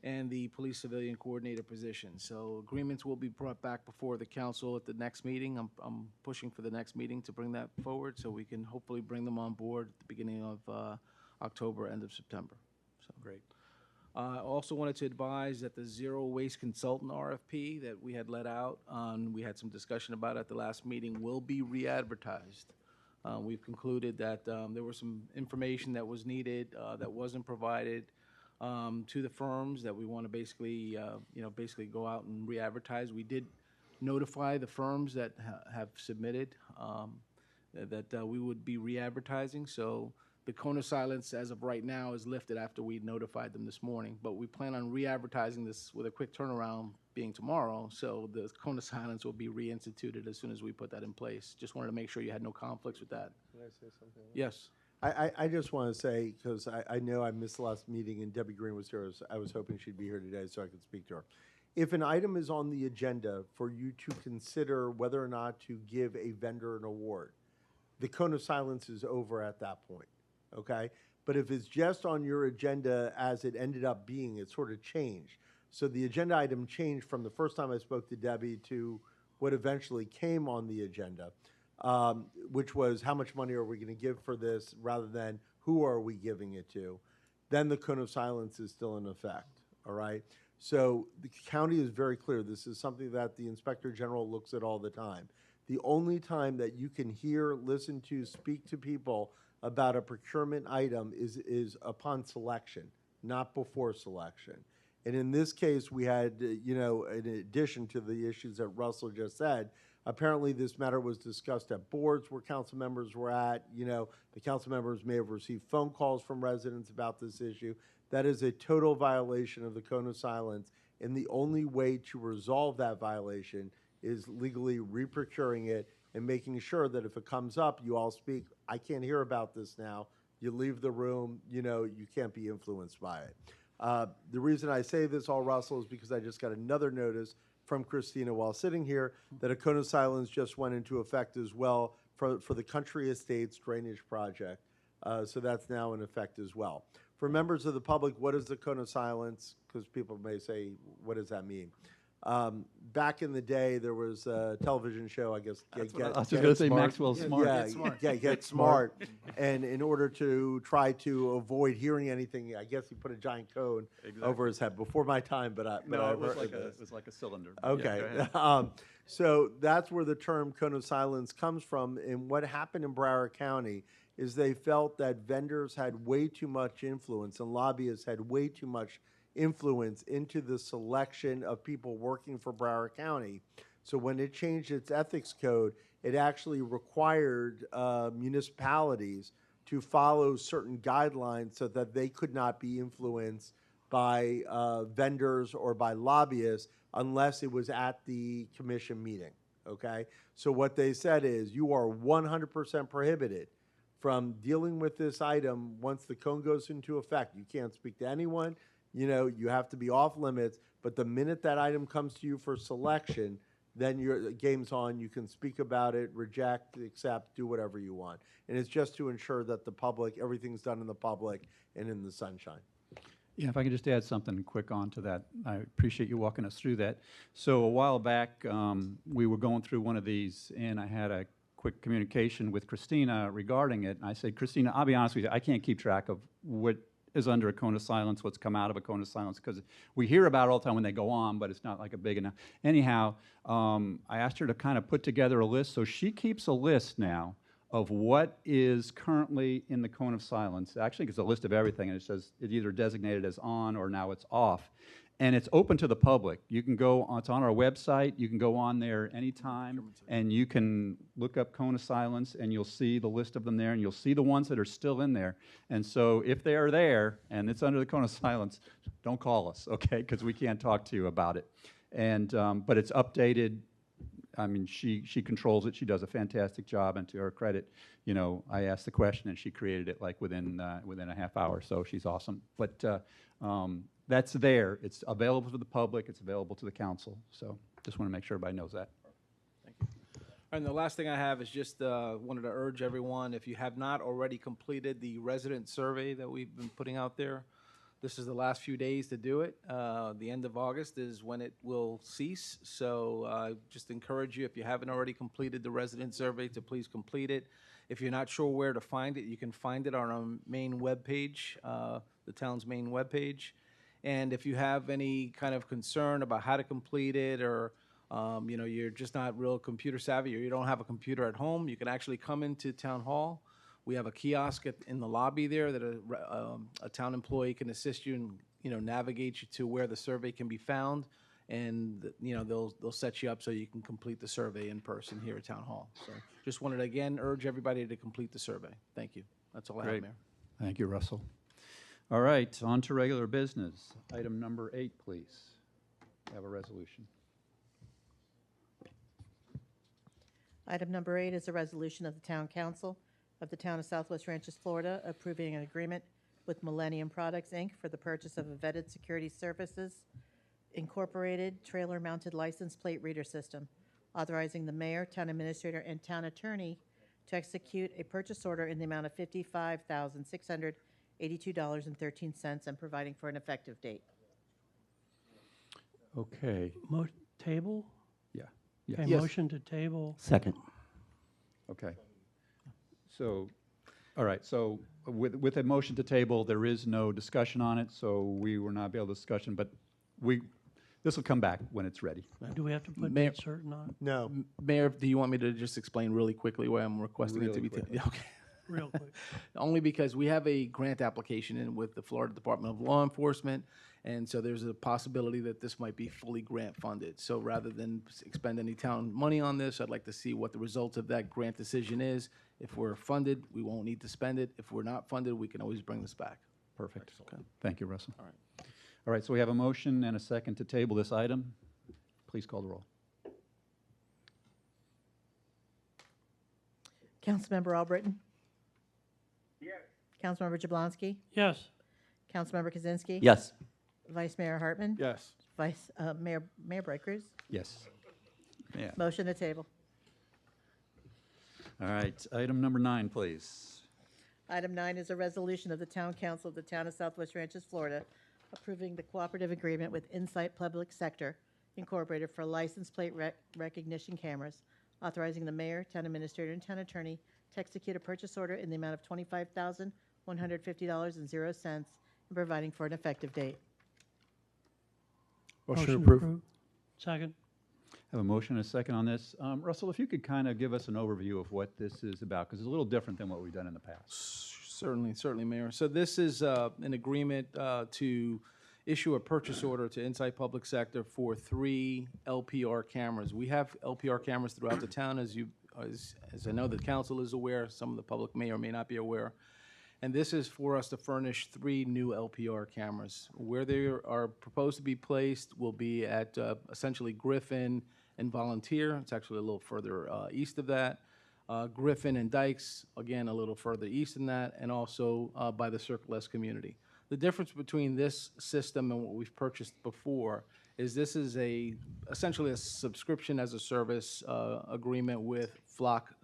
and the police civilian coordinator position. So agreements will be brought back before the council at the next meeting. I'm pushing for the next meeting to bring that forward so we can hopefully bring them on board at the beginning of October, end of September. So great. I also wanted to advise that the zero waste consultant RFP that we had let out, we had some discussion about at the last meeting, will be re-advertised. We've concluded that there was some information that was needed that wasn't provided to the firms that we want to basically go out and re-advertise. We did notify the firms that have submitted that we would be re-advertising. So the cone of silence as of right now is lifted after we notified them this morning, but we plan on re-advertising this with a quick turnaround being tomorrow, so the cone of silence will be reinstituted as soon as we put that in place. Just wanted to make sure you had no conflicts with that. Can I say something? Yes. I just want to say, because I know I missed the last meeting and Debbie Green was here, I was hoping she'd be here today so I could speak to her. If an item is on the agenda for you to consider whether or not to give a vendor an award, the cone of silence is over at that point. Okay? But if it's just on your agenda as it ended up being, it sort of changed. So the agenda item changed from the first time I spoke to Debbie to what eventually came on the agenda, which was how much money are we going to give for this rather than who are we giving it to. Then the cone of silence is still in effect. All right? So the county is very clear. This is something that the Inspector General looks at all the time. The only time that you can hear, listen to, speak to people about a procurement item is upon selection, not before selection. And in this case, we had, in addition to the issues that Russell just said, apparently this matter was discussed at boards where council members were at. The council members may have received phone calls from residents about this issue. That is a total violation of the cone of silence and the only way to resolve that violation is legally reprocuring it and making sure that if it comes up, you all speak, I can't hear about this now. You leave the room, you know, you can't be influenced by it. The reason I say this all, Russell, is because I just got another notice from Christina while sitting here that a cone of silence just went into effect as well for the Country Estates drainage project. So that's now in effect as well. For members of the public, what is the cone of silence? Because people may say, what does that mean? Back in the day, there was a television show, I guess. I was just going to say Maxwell Smart. Yeah, Get Smart. And in order to try to avoid hearing anything, I guess he put a giant cone over his head. Before my time, but it was like a cylinder. Okay. Yeah, go ahead. So that's where the term cone of silence comes from. And what happened in Broward County is they felt that vendors had way too much influence and lobbyists had way too much influence into the selection of people working for Broward County. So when it changed its ethics code, it actually required municipalities to follow certain guidelines so that they could not be influenced by vendors or by lobbyists unless it was at the commission meeting, okay? So what they said is you are 100% prohibited from dealing with this item once the cone goes into effect. You can't speak to anyone. You know, you have to be off limits, but the minute that item comes to you for selection, then your game's on. You can speak about it, reject, accept, do whatever you want. And it's just to ensure that the public, everything's done in the public and in the sunshine. Yeah, if I could just add something quick on to that. I appreciate you walking us through that. So a while back, we were going through one of these, and I had a quick communication with Christina regarding it. And I said, Christina, I'll be honest with you, I can't keep track of what is under a cone of silence, what's come out of a cone of silence, because we hear about it all the time when they go on, but it's not like a big enough. Anyhow, I asked her to kind of put together a list, so she keeps a list now of what is currently in the cone of silence. Actually, it's a list of everything, and it says it's either designated as on or now it's off. And it's open to the public. You can go, it's on our website, you can go on there anytime, and you can look up cone of silence, and you'll see the list of them there, and you'll see the ones that are still in there. And so if they are there, and it's under the cone of silence, don't call us, okay, because we can't talk to you about it. And, but it's updated. I mean, she controls it. She does a fantastic job, and to her credit, you know, I asked the question, and she created it like within a half hour, so she's awesome. But that's there. It's available to the public. It's available to the council. So just want to make sure everybody knows that. Thank you. And the last thing I have is just wanted to urge everyone, if you have not already completed the resident survey that we've been putting out there, this is the last few days to do it. The end of August is when it will cease. So just encourage you, if you haven't already completed the resident survey, to please complete it. If you're not sure where to find it, you can find it on our main webpage, the town's main webpage. And if you have any kind of concern about how to complete it, or you know, you're just not real computer savvy, or you don't have a computer at home, you can actually come into Town Hall. We have a kiosk in the lobby there that a town employee can assist you and, you know, navigate you to where the survey can be found, and you know, they'll set you up so you can complete the survey in person here at Town Hall. So just wanted to again urge everybody to complete the survey. Thank you. That's all I have, Great. Mayor. Thank you, Russell. All right, on to regular business. Item number 8, please. We have a resolution. Item number 8 is a resolution of the Town Council of the Town of Southwest Ranches, Florida, approving an agreement with Millennium Products, Inc. for the purchase of a vetted security services incorporated trailer-mounted license plate reader system, authorizing the mayor, town administrator, and town attorney to execute a purchase order in the amount of $55,682.13 and providing for an effective date. Okay. Table? Yeah. Okay, Yes. motion to table. Second. Okay. So, all right, so with a motion to table, there is no discussion on it, so we will not be able to discussion, but this will come back when it's ready. Do we have to put Mayor- date certain on it? No. Mayor, do you want me to just explain really quickly why I'm requesting it to Really be? quickly. Okay. Real quick. Only because we have a grant application in with the Florida Department of Law Enforcement, and so there's a possibility that this might be fully grant funded. So rather than expend any town money on this, I'd like to see what the result of that grant decision is. If we're funded, we won't need to spend it. If we're not funded, we can always bring this back. Perfect. Okay. Thank you, Russell. All right. All right, so we have a motion and a second to table this item. Please call the roll. Councilmember Albritton? Yes. Councilmember Jablonski? Yes. Councilmember Kaczynski? Yes. Vice Mayor Hartman? Yes. Mayor Bright Cruz? Yes. Yeah. Motion to table. All right, item number 9, please. Item 9 is a resolution of the Town Council of the Town of Southwest Ranches, Florida, approving the cooperative agreement with Insight Public Sector Incorporated for license plate recognition cameras, authorizing the mayor, town administrator, and town attorney to execute a purchase order in the amount of $25,150.00 and providing for an effective date. Motion approved. Second. Have a motion and a second on this. Russell, if you could kind of give us an overview of what this is about, because it's a little different than what we've done in the past. Certainly, Mayor. So this is an agreement to issue a purchase order to Insight Public Sector for 3 LPR cameras. We have LPR cameras throughout the town, as I know the council is aware. Some of the public may or may not be aware. And this is for us to furnish 3 new LPR cameras. Where they are proposed to be placed will be at essentially Griffin and Volunteer. It's actually a little further east of that. Griffin and Dykes, again, a little further east than that, and also by the Circle S community. The difference between this system and what we've purchased before is this is essentially a subscription as a service agreement with Flock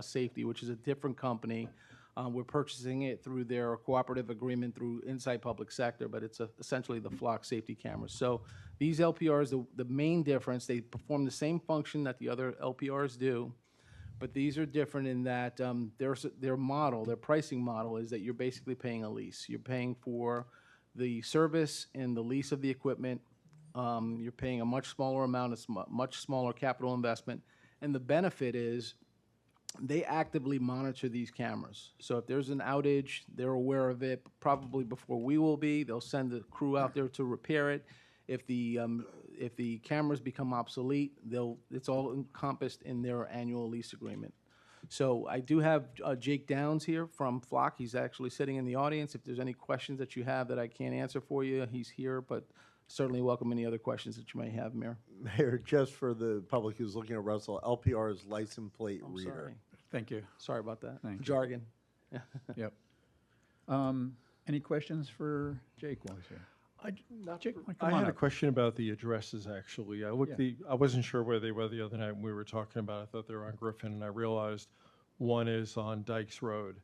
Safety, which is a different company. We're purchasing it through their cooperative agreement through Insight Public Sector, but it's essentially the Flock safety cameras. So these LPRs, the main difference, they perform the same function that the other LPRs do, but these are different in that their pricing model is that you're basically paying a lease. You're paying for the service and the lease of the equipment. You're paying a much smaller amount, much smaller capital investment, and the benefit is they actively monitor these cameras. So if there's an outage, they're aware of it probably before we will be. They'll send a crew out there to repair it. If the cameras become obsolete, it's all encompassed in their annual lease agreement. So I do have Jake Downs here from Flock. He's actually sitting in the audience. If there's any questions that you have that I can't answer for you, he's here, but certainly welcome any other questions that you may have, Mayor. Mayor, just for the public who's looking at Russell, LPR is license plate I'm reader. sorry. Thank you. Sorry about that. Thank you. Jargon. Yep. Any questions for Jake while he's here? Jake, come I on had a up. question about the addresses, actually. I wasn't sure where they were the other night when we were talking about it. I thought they were on Griffin, and I realized one is on Dykes Road.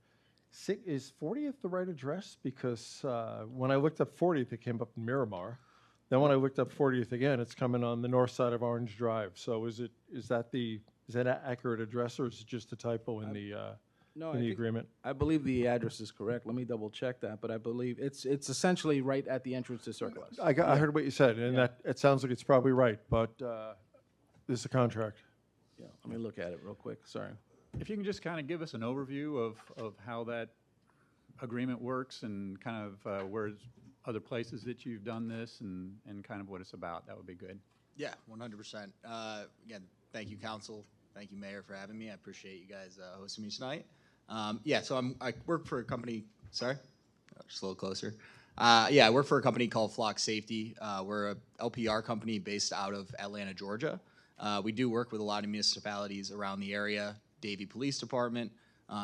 Is 40th the right address? Because when I looked up 40th, it came up in Miramar. Then when I looked up 40th again, it's coming on the north side of Orange Drive. So is that an accurate address, or is it just a typo in the agreement? I believe the address is correct. Let me double check that, but I believe it's essentially right at the entrance to Circle S. I heard what you said, and that it sounds like it's probably right, but this is a contract. Yeah, let me look at it real quick. Sorry. If you can just kind of give us an overview of how that agreement works and kind of where other places that you've done this and kind of what it's about, that would be good. Yeah, 100%. Again, thank you, council. Thank you, Mayor, for having me. I appreciate you guys hosting me tonight. So I work for a company. Sorry, just a little closer. I work for a company called Flock Safety. We're a LPR company based out of Atlanta, Georgia. We do work with a lot of municipalities around the area, Davie Police Department,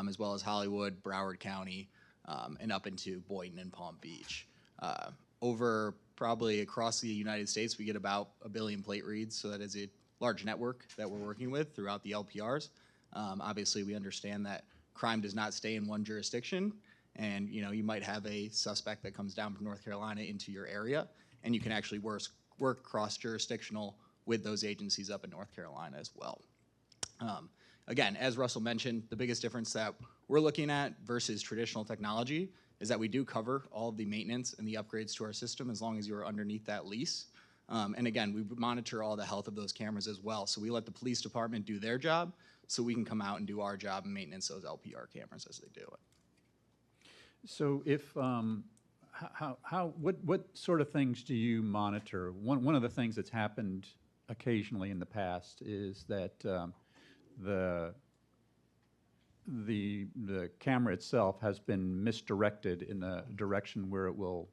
as well as Hollywood, Broward County, and up into Boynton and Palm Beach. Over probably across the United States, we get about 1 billion plate reads, so that is a large network that we're working with throughout the LPRs. Obviously, we understand that crime does not stay in one jurisdiction, and you might have a suspect that comes down from North Carolina into your area, and you can actually work cross-jurisdictional with those agencies up in North Carolina as well. Again, as Russell mentioned, the biggest difference that we're looking at versus traditional technology is that we do cover all of the maintenance and the upgrades to our system as long as you are underneath that lease. And again, we monitor all the health of those cameras as well. So we let the police department do their job so we can come out and do our job and maintenance those LPR cameras as they do it. So if, what sort of things do you monitor? One of the things that's happened occasionally in the past is that the camera itself has been misdirected in a direction where it will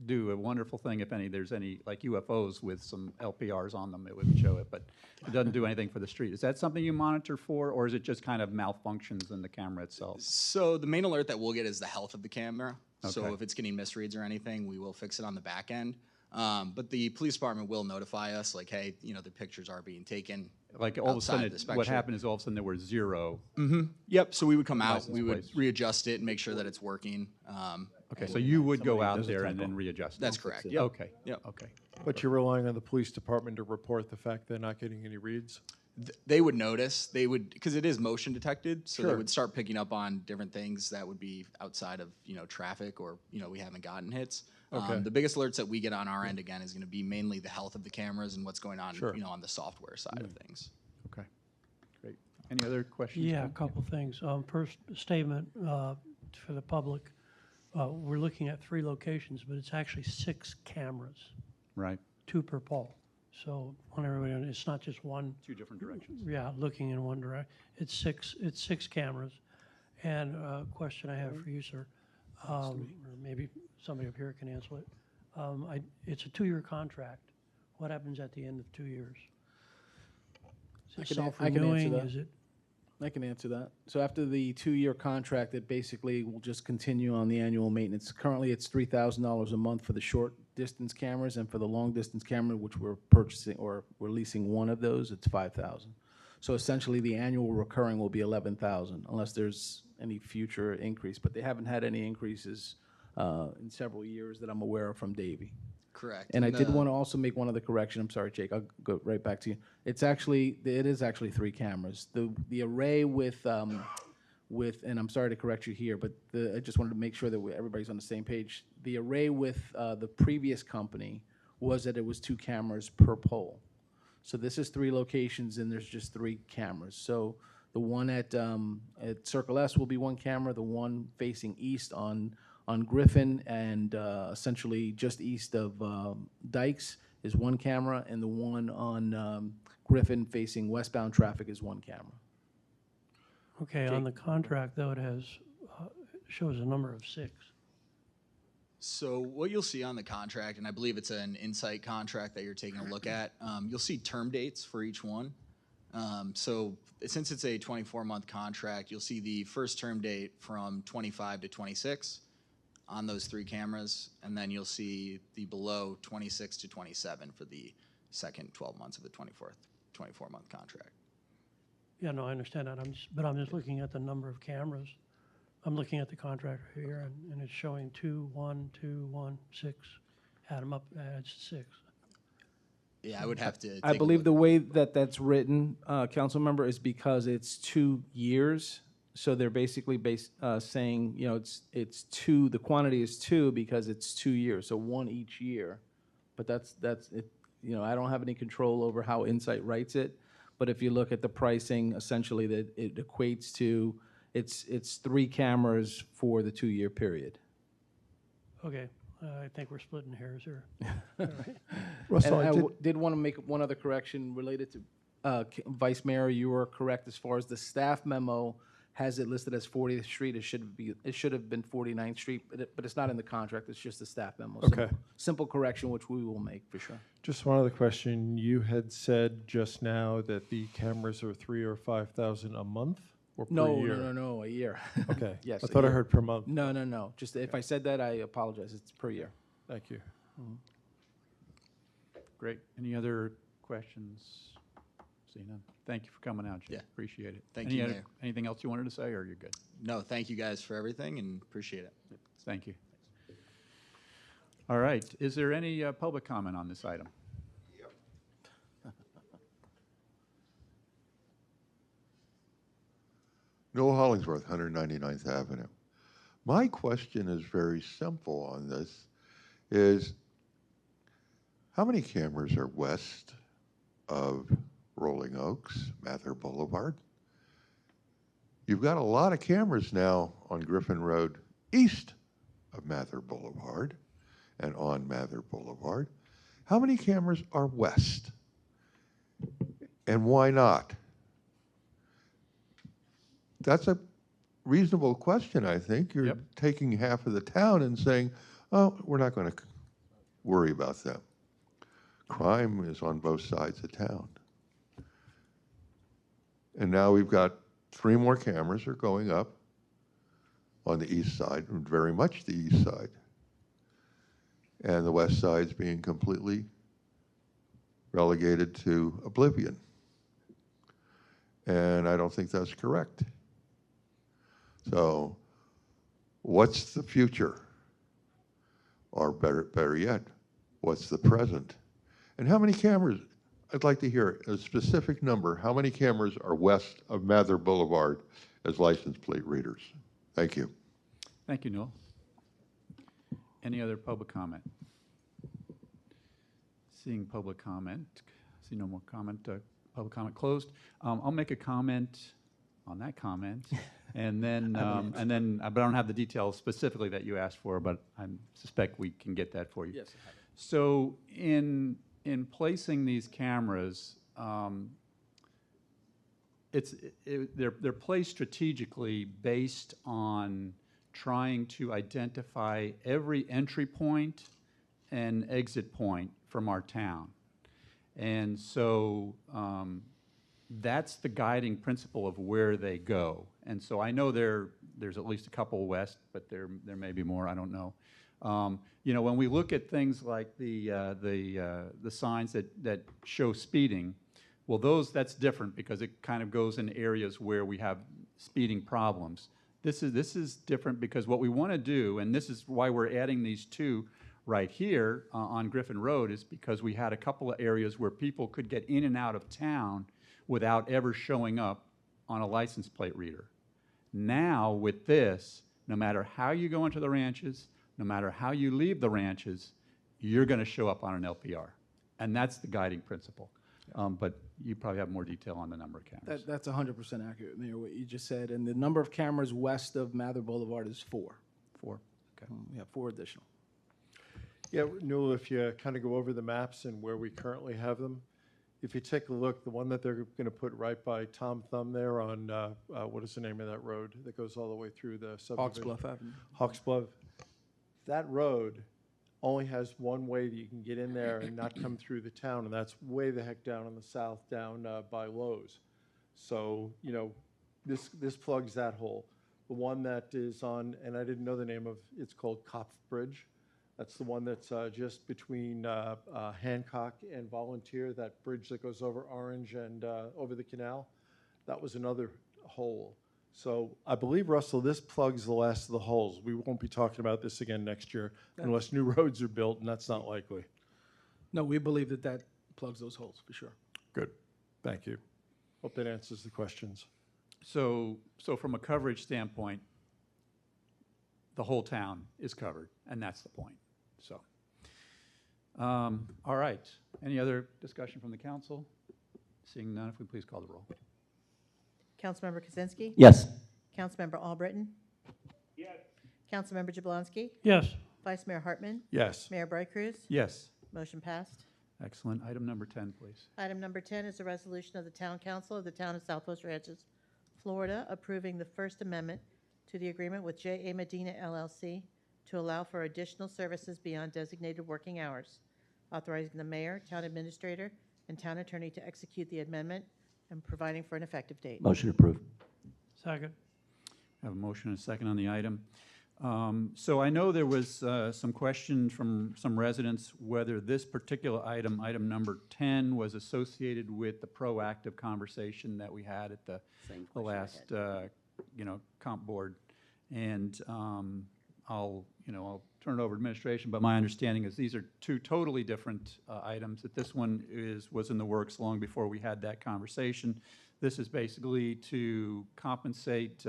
do a wonderful thing if there's any, like UFOs with some LPRs on them, it would show it, but it doesn't do anything for the street. Is that something you monitor for, or is it just kind of malfunctions in the camera itself? So the main alert that we'll get is the health of the camera. So Okay. if it's getting misreads or anything, we will fix it on the back end. But the police department will notify us, like, hey, the pictures are being taken. Like all of a outside sudden, the spec what sheet. happened is all of a sudden there were 0. Yep. So we would come out, License we would plates. readjust it and make sure that it's working. Okay, so you would go Somebody out does a there and typo. then readjust it? That's correct. Yep. Okay. Yep. Okay. But you're relying on the police department to report the fact they're not getting any reads? They would notice. They would, because it is motion detected, so they Sure. would start picking up on different things that would be outside of traffic, or we haven't gotten hits. Okay. The biggest alerts that we get on our end again is going to be mainly the health of the cameras and what's going on, Sure. on the software side of things. Okay. Great. Any other questions? Yeah, a Tom? couple things. First statement for the public. We're looking at 3 locations, but it's actually 6 cameras, Right. 2 per pole. So want everybody to know, it's not just one. 2 different directions. Yeah, looking in one direction. It's 6 cameras. And a question I have for you, sir, or maybe somebody up here can answer it. It's a 2-year contract. What happens at the end of 2 years? Is it I can answer self-renewing? that. Is it? I can answer that. So after the 2-year contract, it basically will just continue on the annual maintenance. Currently, it's $3,000 a month for the short distance cameras, and for the long distance camera, which we're purchasing or we're leasing one of those, it's $5,000. So essentially, the annual recurring will be $11,000, unless there's any future increase. But they haven't had any increases in several years that I'm aware of from Davy. Correct. And I did want to also make one other correction. I'm sorry, Jake. I'll go right back to you. It is actually 3 cameras. The array with, and I'm sorry to correct you here, but I just wanted to make sure that everybody's on the same page. The array with the previous company was that it was 2 cameras per pole. So this is 3 locations, and there's just 3 cameras. So the one at Circle S will be 1 camera. The one facing east on Griffin and essentially just east of Dykes is 1 camera, and the one on Griffin facing westbound traffic is 1 camera. Okay, on the contract, though, it has, shows a number of 6. So what you'll see on the contract, and I believe it's an Insight contract that you're taking a look at, you'll see term dates for each one. So since it's a 24-month contract, you'll see the first term date from 25 to 26 on those 3 cameras, and then you'll see the below 26 to 27 for the second 12 months of the 24-month contract. Yeah, no, I understand that. I'm just looking at the number of cameras. I'm looking at the contract right here, and it's showing 2, 1, 2, 1, 6. Add them up, adds 6. Yeah, I would have to. I believe the way that that's written, council member, is because it's 2 years. So they're basically saying, it's 2. The quantity is 2 because it's 2 years, so 1 each year. But that's it. I don't have any control over how Insight writes it. But if you look at the pricing, essentially that it equates to it's 3 cameras for the 2-year period. Okay, I think we're splitting hairs here. All right. Russell, And I I did, did want to make one other correction related to Vice Mayor. You were correct as far as the staff memo has it listed as 40th Street. It should have been 49th Street, but it's not in the contract. It's just the staff memo. Okay. Simple correction, which we will make for sure. just one other question. You had said just now that the cameras are 3,000 or 5,000 a month or per year? No, a year. Okay. Yes, I a thought I year. heard per month. No. Just if I said that, I apologize. It's per year. Thank you. Great. Any other questions? See none. Thank you for coming out, Jay. Yeah. Appreciate it. Thank you, Mayor. Anything else you wanted to say, or you're good? No, thank you guys for everything and appreciate it. Thank you. All right. Is there any public comment on this item? Noel Hollingsworth, 199th Avenue. My question is very simple on this, is how many cameras are west of Rolling Oaks, Mather Boulevard? You've got a lot of cameras now on Griffin Road east of Mather Boulevard and on Mather Boulevard. How many cameras are west? And why not? That's a reasonable question, I think. You're Yep. taking half of the town and saying, oh, we're not going to worry about them. Crime is on both sides of town. And now we've got 3 more cameras are going up on the east side, very much the east side. And the west side's being completely relegated to oblivion. And I don't think that's correct. So what's the future? Or better yet, what's the present? And how many cameras? I'd like to hear a specific number. How many cameras are west of Mather Boulevard as license plate readers? Thank you. Thank you, Noel. Any other public comment? Seeing public comment, see no more comment, public comment closed. I'll make a comment on that comment, and then, but I don't have the details specifically that you asked for, but I suspect we can get that for you. Yes. So in placing these cameras, they're placed strategically based on trying to identify every entry point and exit point from our town. And so that's the guiding principle of where they go. And so I know there's at least a couple west, but there may be more, I don't know. You know, when we look at things like the signs that show speeding, well, that's different because it kind of goes in areas where we have speeding problems. This is different because what we want to do, and this is why we're adding these 2 right here on Griffin Road, is because we had a couple of areas where people could get in and out of town without ever showing up on a license plate reader. Now with this, no matter how you go into the ranches, no matter how you leave the ranches, you're going to show up on an LPR. And that's the guiding principle. But you probably have more detail on the number of cameras. That's 100% accurate, Mayor, what you just said. And the number of cameras west of Mather Boulevard is 4. 4, okay. We have 4 additional. Yeah, Newell, if you kind of go over the maps and where we currently have them, if you take a look, the one that they're going to put right by Tom Thumb there on, what is the name of that road that goes all the way through the subdivision? Hawks Bluff Avenue. Hawks Bluff. That road only has one way that you can get in there and not come through the town, and that's way the heck down in the south, down by Lowe's. So, you know, this plugs that hole. The one that is on, and I didn't know the name of, it's called Kopf Bridge. That's the one that's just between Hancock and Volunteer, that bridge that goes over Orange and over the canal. That was another hole. So I believe, Russell, this plugs the last of the holes. We won't be talking about this again next year unless new roads are built, and that's not likely. No, we believe that plugs those holes, for sure. Good. Thank you. Hope that answers the questions. So from a coverage standpoint, the whole town is covered, and that's the point. So, all right. Any other discussion from the council? Seeing none, if we please call the roll. Councilmember Kaczynski? Yes. Councilmember Albritton? Yes. Councilmember Jablonski? Yes. Vice Mayor Hartman? Yes. Mayor Bright Cruz? Yes. Motion passed. Excellent. Item number 10, please. Item number 10 is a resolution of the Town Council of the Town of Southwest Ranches, Florida, approving the First Amendment to the agreement with J.A. Medina LLC to allow for additional services beyond designated working hours, authorizing the mayor, town administrator, and town attorney to execute the amendment and providing for an effective date. Motion approved. Second. I have a motion and a second on the item. So I know there was some question from some residents whether this particular item, item number 10, was associated with the proactive conversation that we had at the last, comp board. And I'll turn it over to administration, but my understanding is these are 2 totally different items. That this one was in the works long before we had that conversation. This is basically to compensate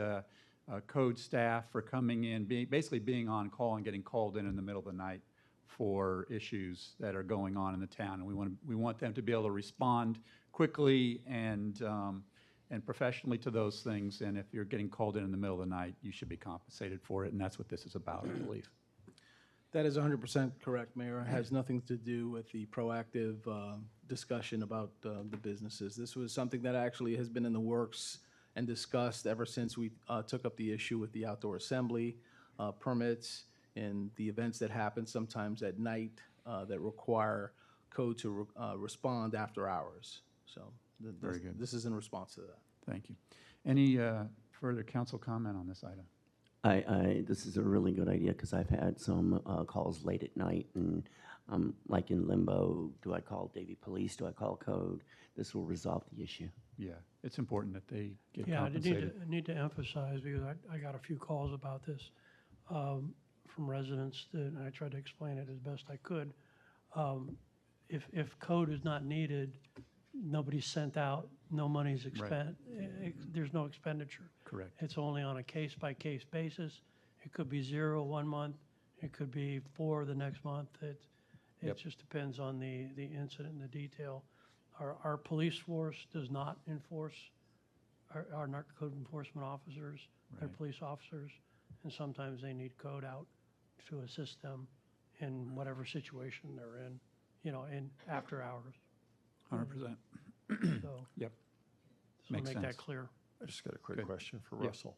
code staff for coming in, basically being on call and getting called in the middle of the night for issues that are going on in the town, and we want them to be able to respond quickly and professionally to those things. And if you're getting called in the middle of the night, you should be compensated for it, and that's what this is about, I believe. That is 100% correct, Mayor. It has nothing to do with the proactive discussion about the businesses. This was something that actually has been in the works and discussed ever since we took up the issue with the outdoor assembly permits and the events that happen sometimes at night that require code to respond after hours. So Very good. this is in response to that. Thank you. Any further council comment on this item? This is a really good idea because I've had some calls late at night and I'm like in limbo. Do I call Davie Police? Do I call code? This will resolve the issue. Yeah, it's important that they get Yeah, I compensated. need to emphasize, because I got a few calls about this from residents, and I tried to explain it as best I could. If code is not needed, nobody's sent out, no money's expended, there's no expenditure. Correct. It's only on a case-by-case basis. It could be 0 one month, it could be 4 the next month. It just depends on the incident and the detail. Our police force does not enforce, our narco code enforcement officers, they're Right. police officers, and sometimes they need code out to assist them in whatever situation they're in, in after hours. 100%. So, Yep. so Makes make sense. that clear. I just got a quick Good. question for Yeah. Russell.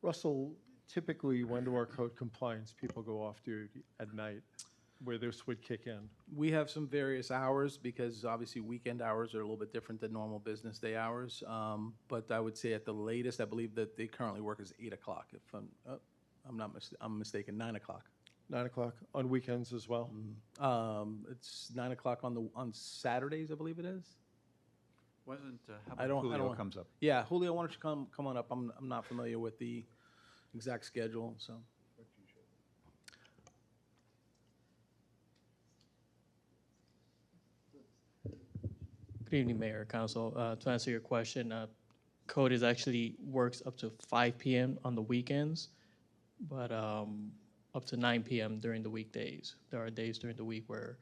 Russell, typically, when do our code compliance people go off duty at night, where this would kick in? We have some various hours because obviously weekend hours are a little bit different than normal business day hours. But I would say at the latest, I believe that they currently work is 8 o'clock. If I'm mistaken, 9 o'clock. 9 o'clock on weekends as well? It's 9 o'clock on Saturdays, I believe it is. Wasn't, how I don't- I Julio don't- comes up? Yeah, Julio, why don't you come on up? I'm not familiar with the exact schedule, so. Good evening, Mayor, Council. To answer your question, code is actually works up to 5 p.m. on the weekends, but up to 9 p.m. during the weekdays. There are days during the week where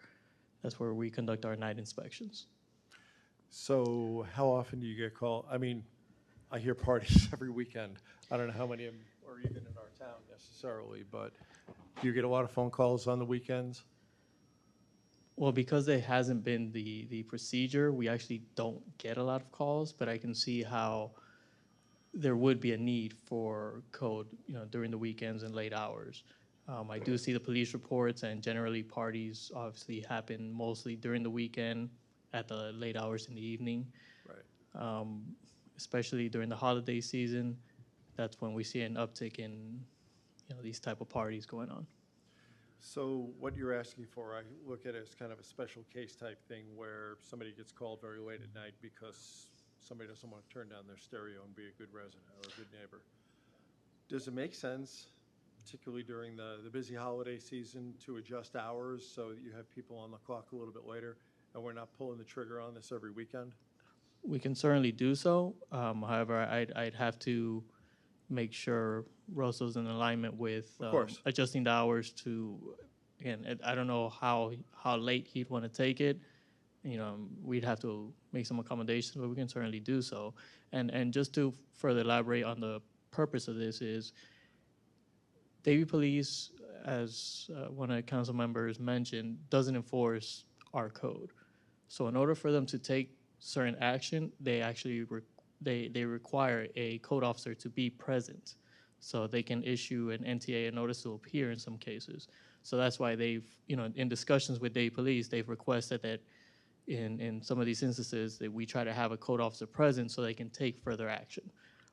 that's where we conduct our night inspections. So how often do you get called? I mean, I hear parties every weekend. I don't know how many of them are even in our town necessarily, but do you get a lot of phone calls on the weekends? Well, because it hasn't been the procedure, we actually don't get a lot of calls, but I can see how there would be a need for code, during the weekends and late hours. I do see the police reports, and generally parties obviously happen mostly during the weekend at the late hours in the evening. Right. Especially during the holiday season, that's when we see an uptick in, these type of parties going on. So what you're asking for, I look at it as kind of a special case type thing where somebody gets called very late at night because somebody doesn't want to turn down their stereo and be a good resident or a good neighbor. Does it make sense, particularly during the busy holiday season, to adjust hours so that you have people on the clock a little bit later and we're not pulling the trigger on this every weekend? We can certainly do so. However, I'd have to make sure Russell's in alignment with Of course. adjusting the hours to, again, I don't know how late he'd want to take it. We'd have to make some accommodations, but we can certainly do so. And just to further elaborate on the purpose of this is, Davie Police, as one of the council members mentioned, doesn't enforce our code. So in order for them to take certain action, they actually they require a code officer to be present, so they can issue an NTA, a notice to appear in some cases. So that's why they've, in discussions with Davie Police, they've requested that in some of these instances that we try to have a code officer present so they can take further action.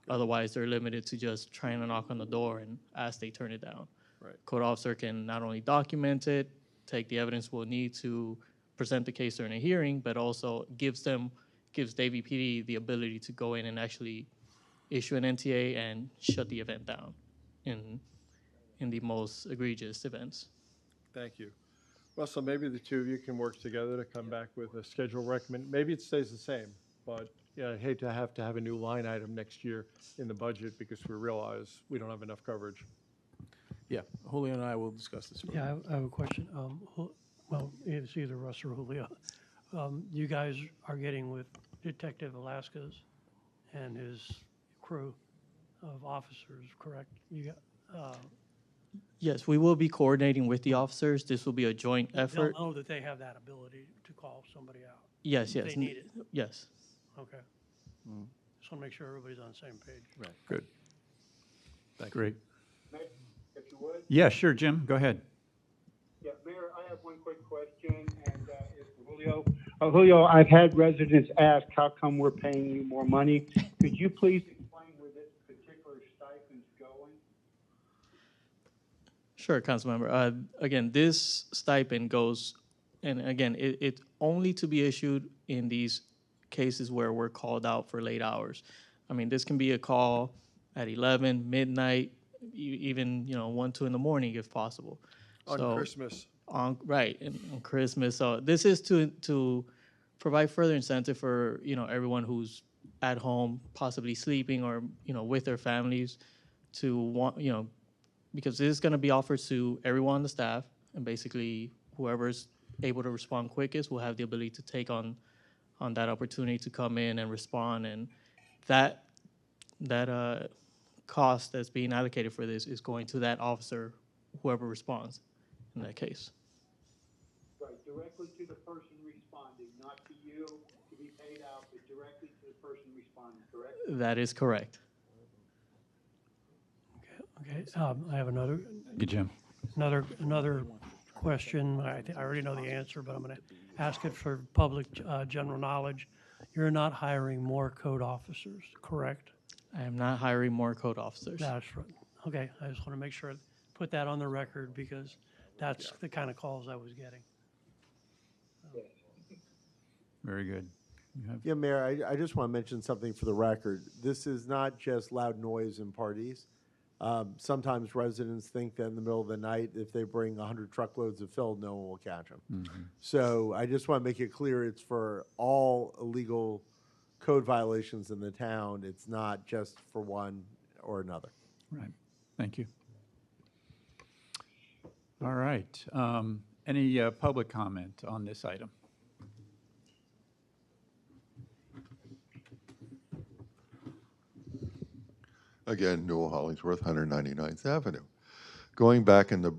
Otherwise, they're limited to just trying to knock on the door and ask they turn it down. Right. Code officer can not only document it, take the evidence we'll need to present the case during a hearing, but also gives Davie PD the ability to go in and actually issue an NTA and shut the event down in the most egregious events. Thank you. Russell, maybe the two of you can work together to come back with a schedule recommend. Maybe it stays the same, but I'd hate to have a new line item next year in the budget because we realize we don't have enough coverage. Yeah, Julio and I will discuss this. further. Yeah, I have a question. Well, it's either Russ or Julio. You guys are getting with Detective Velasquez and his crew of officers, correct? You got, Yes, we will be coordinating with the officers. This will be a joint they'll effort. know that they have that ability to call somebody out. Yes, if yes. They need it. Yes. Okay. Just want to make sure everybody's on the same page. Right. Good. Thank Great. If you would. Yeah, sure, Jim, go ahead. Yeah, Mayor, I have one quick question, and it's Julio. Julio, I've had residents ask how come we're paying you more money. Could you please explain where this particular stipend's going? Sure, Councilmember. Again, this stipend goes, and again, it's only to be issued in these cases where we're called out for late hours. I mean, this can be a call at 11, midnight, even 1, 2 in the morning if possible. On Christmas. Right, on Christmas. So this is to provide further incentive for everyone who's at home, possibly sleeping or with their families, to want because this is going to be offered to everyone on the staff, and basically whoever's able to respond quickest will have the ability to take on that opportunity to come in and respond, and that cost that's being allocated for this is going to that officer, whoever responds in that case. Right, directly to the person responding, not to you to be paid out, but directly to the person responding, correct? That is correct. Okay, I have another Good, Jim. another question. I already know the answer, but I'm going to ask it for public general knowledge. You're not hiring more code officers, correct? I am not hiring more code officers. That's right. Okay, I just want to make sure, put that on the record, because that's the kind of calls I was getting. Very good. You have- Yeah, Mayor, I just want to mention something for the record. This is not just loud noise in parties. Sometimes residents think that in the middle of the night, if they bring 100 truckloads of fill, no one will catch them. So I just want to make it clear it's for all illegal code violations in the town. It's not just for one or another. Right. Thank you. All right. Any public comment on this item? Again, Newell Hollingsworth, 199th Avenue. Going back in the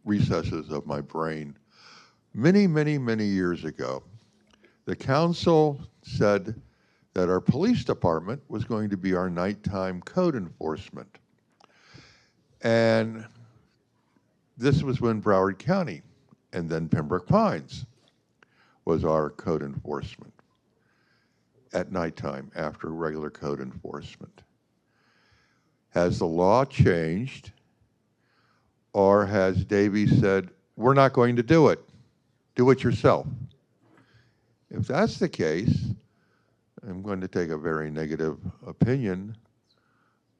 recesses of my brain, many, many, many years ago, the council said that our police department was going to be our nighttime code enforcement. And this was when Broward County and then Pembroke Pines was our code enforcement at nighttime after regular code enforcement. Has the law changed, or has Davey said, we're not going to do it, do it yourself? If that's the case, I'm going to take a very negative opinion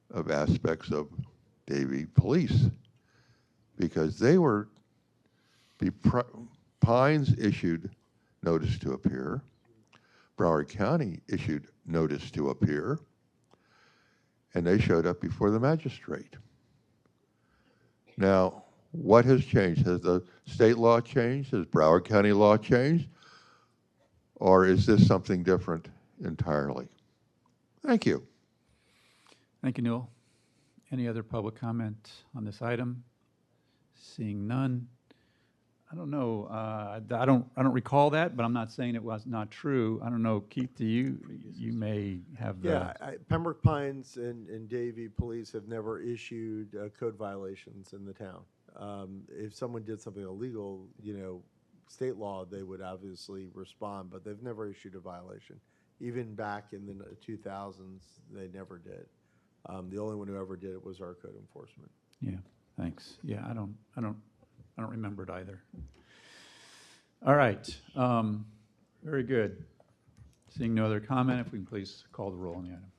of aspects of Davie Police, because they were, Pines issued notice to appear, Broward County issued notice to appear, and they showed up before the magistrate. Now, what has changed? Has the state law changed? Has Broward County law changed? Or is this something different entirely? Thank you. Thank you, Newell. Any other public comment on this item? Seeing none. I don't know. I don't recall that, but I'm not saying it was not true. I don't know, Keith. Do you may have the. Yeah, Pembroke Pines and Davie Police have never issued code violations in the town. If someone did something illegal, state law, they would obviously respond, but they've never issued a violation. Even back in the 2000s, they never did. The only one who ever did it was our code enforcement. Yeah. Thanks. Yeah. I don't remember it either. All right. Very good. Seeing no other comment, if we can please call the roll on the item.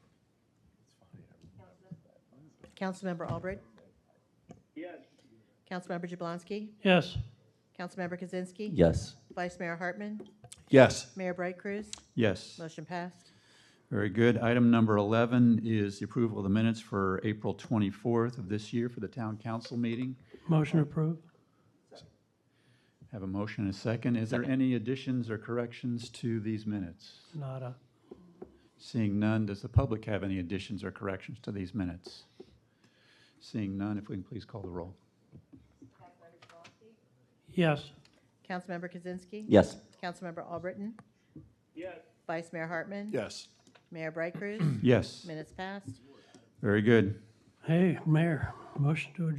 Councilmember Albright? Yes. Councilmember Jablonski? Yes. Councilmember Kaczynski? Yes. Vice Mayor Hartman? Yes. Mayor Bright Cruz? Yes. Motion passed. Very good. Item number 11 is the approval of the minutes for April 24th of this year for the town council meeting. Motion approved. Have a motion and a second. Is there any additions or corrections to these minutes? Nada. Seeing none, does the public have any additions or corrections to these minutes? Seeing none, if we can please call the roll. Yes. Councilmember Kaczynski? Yes. Councilmember Albritton? Yes. Vice Mayor Hartman? Yes. Mayor Bright Cruz? Yes. Minutes passed. Very good. Hey, Mayor, motion to adjourn.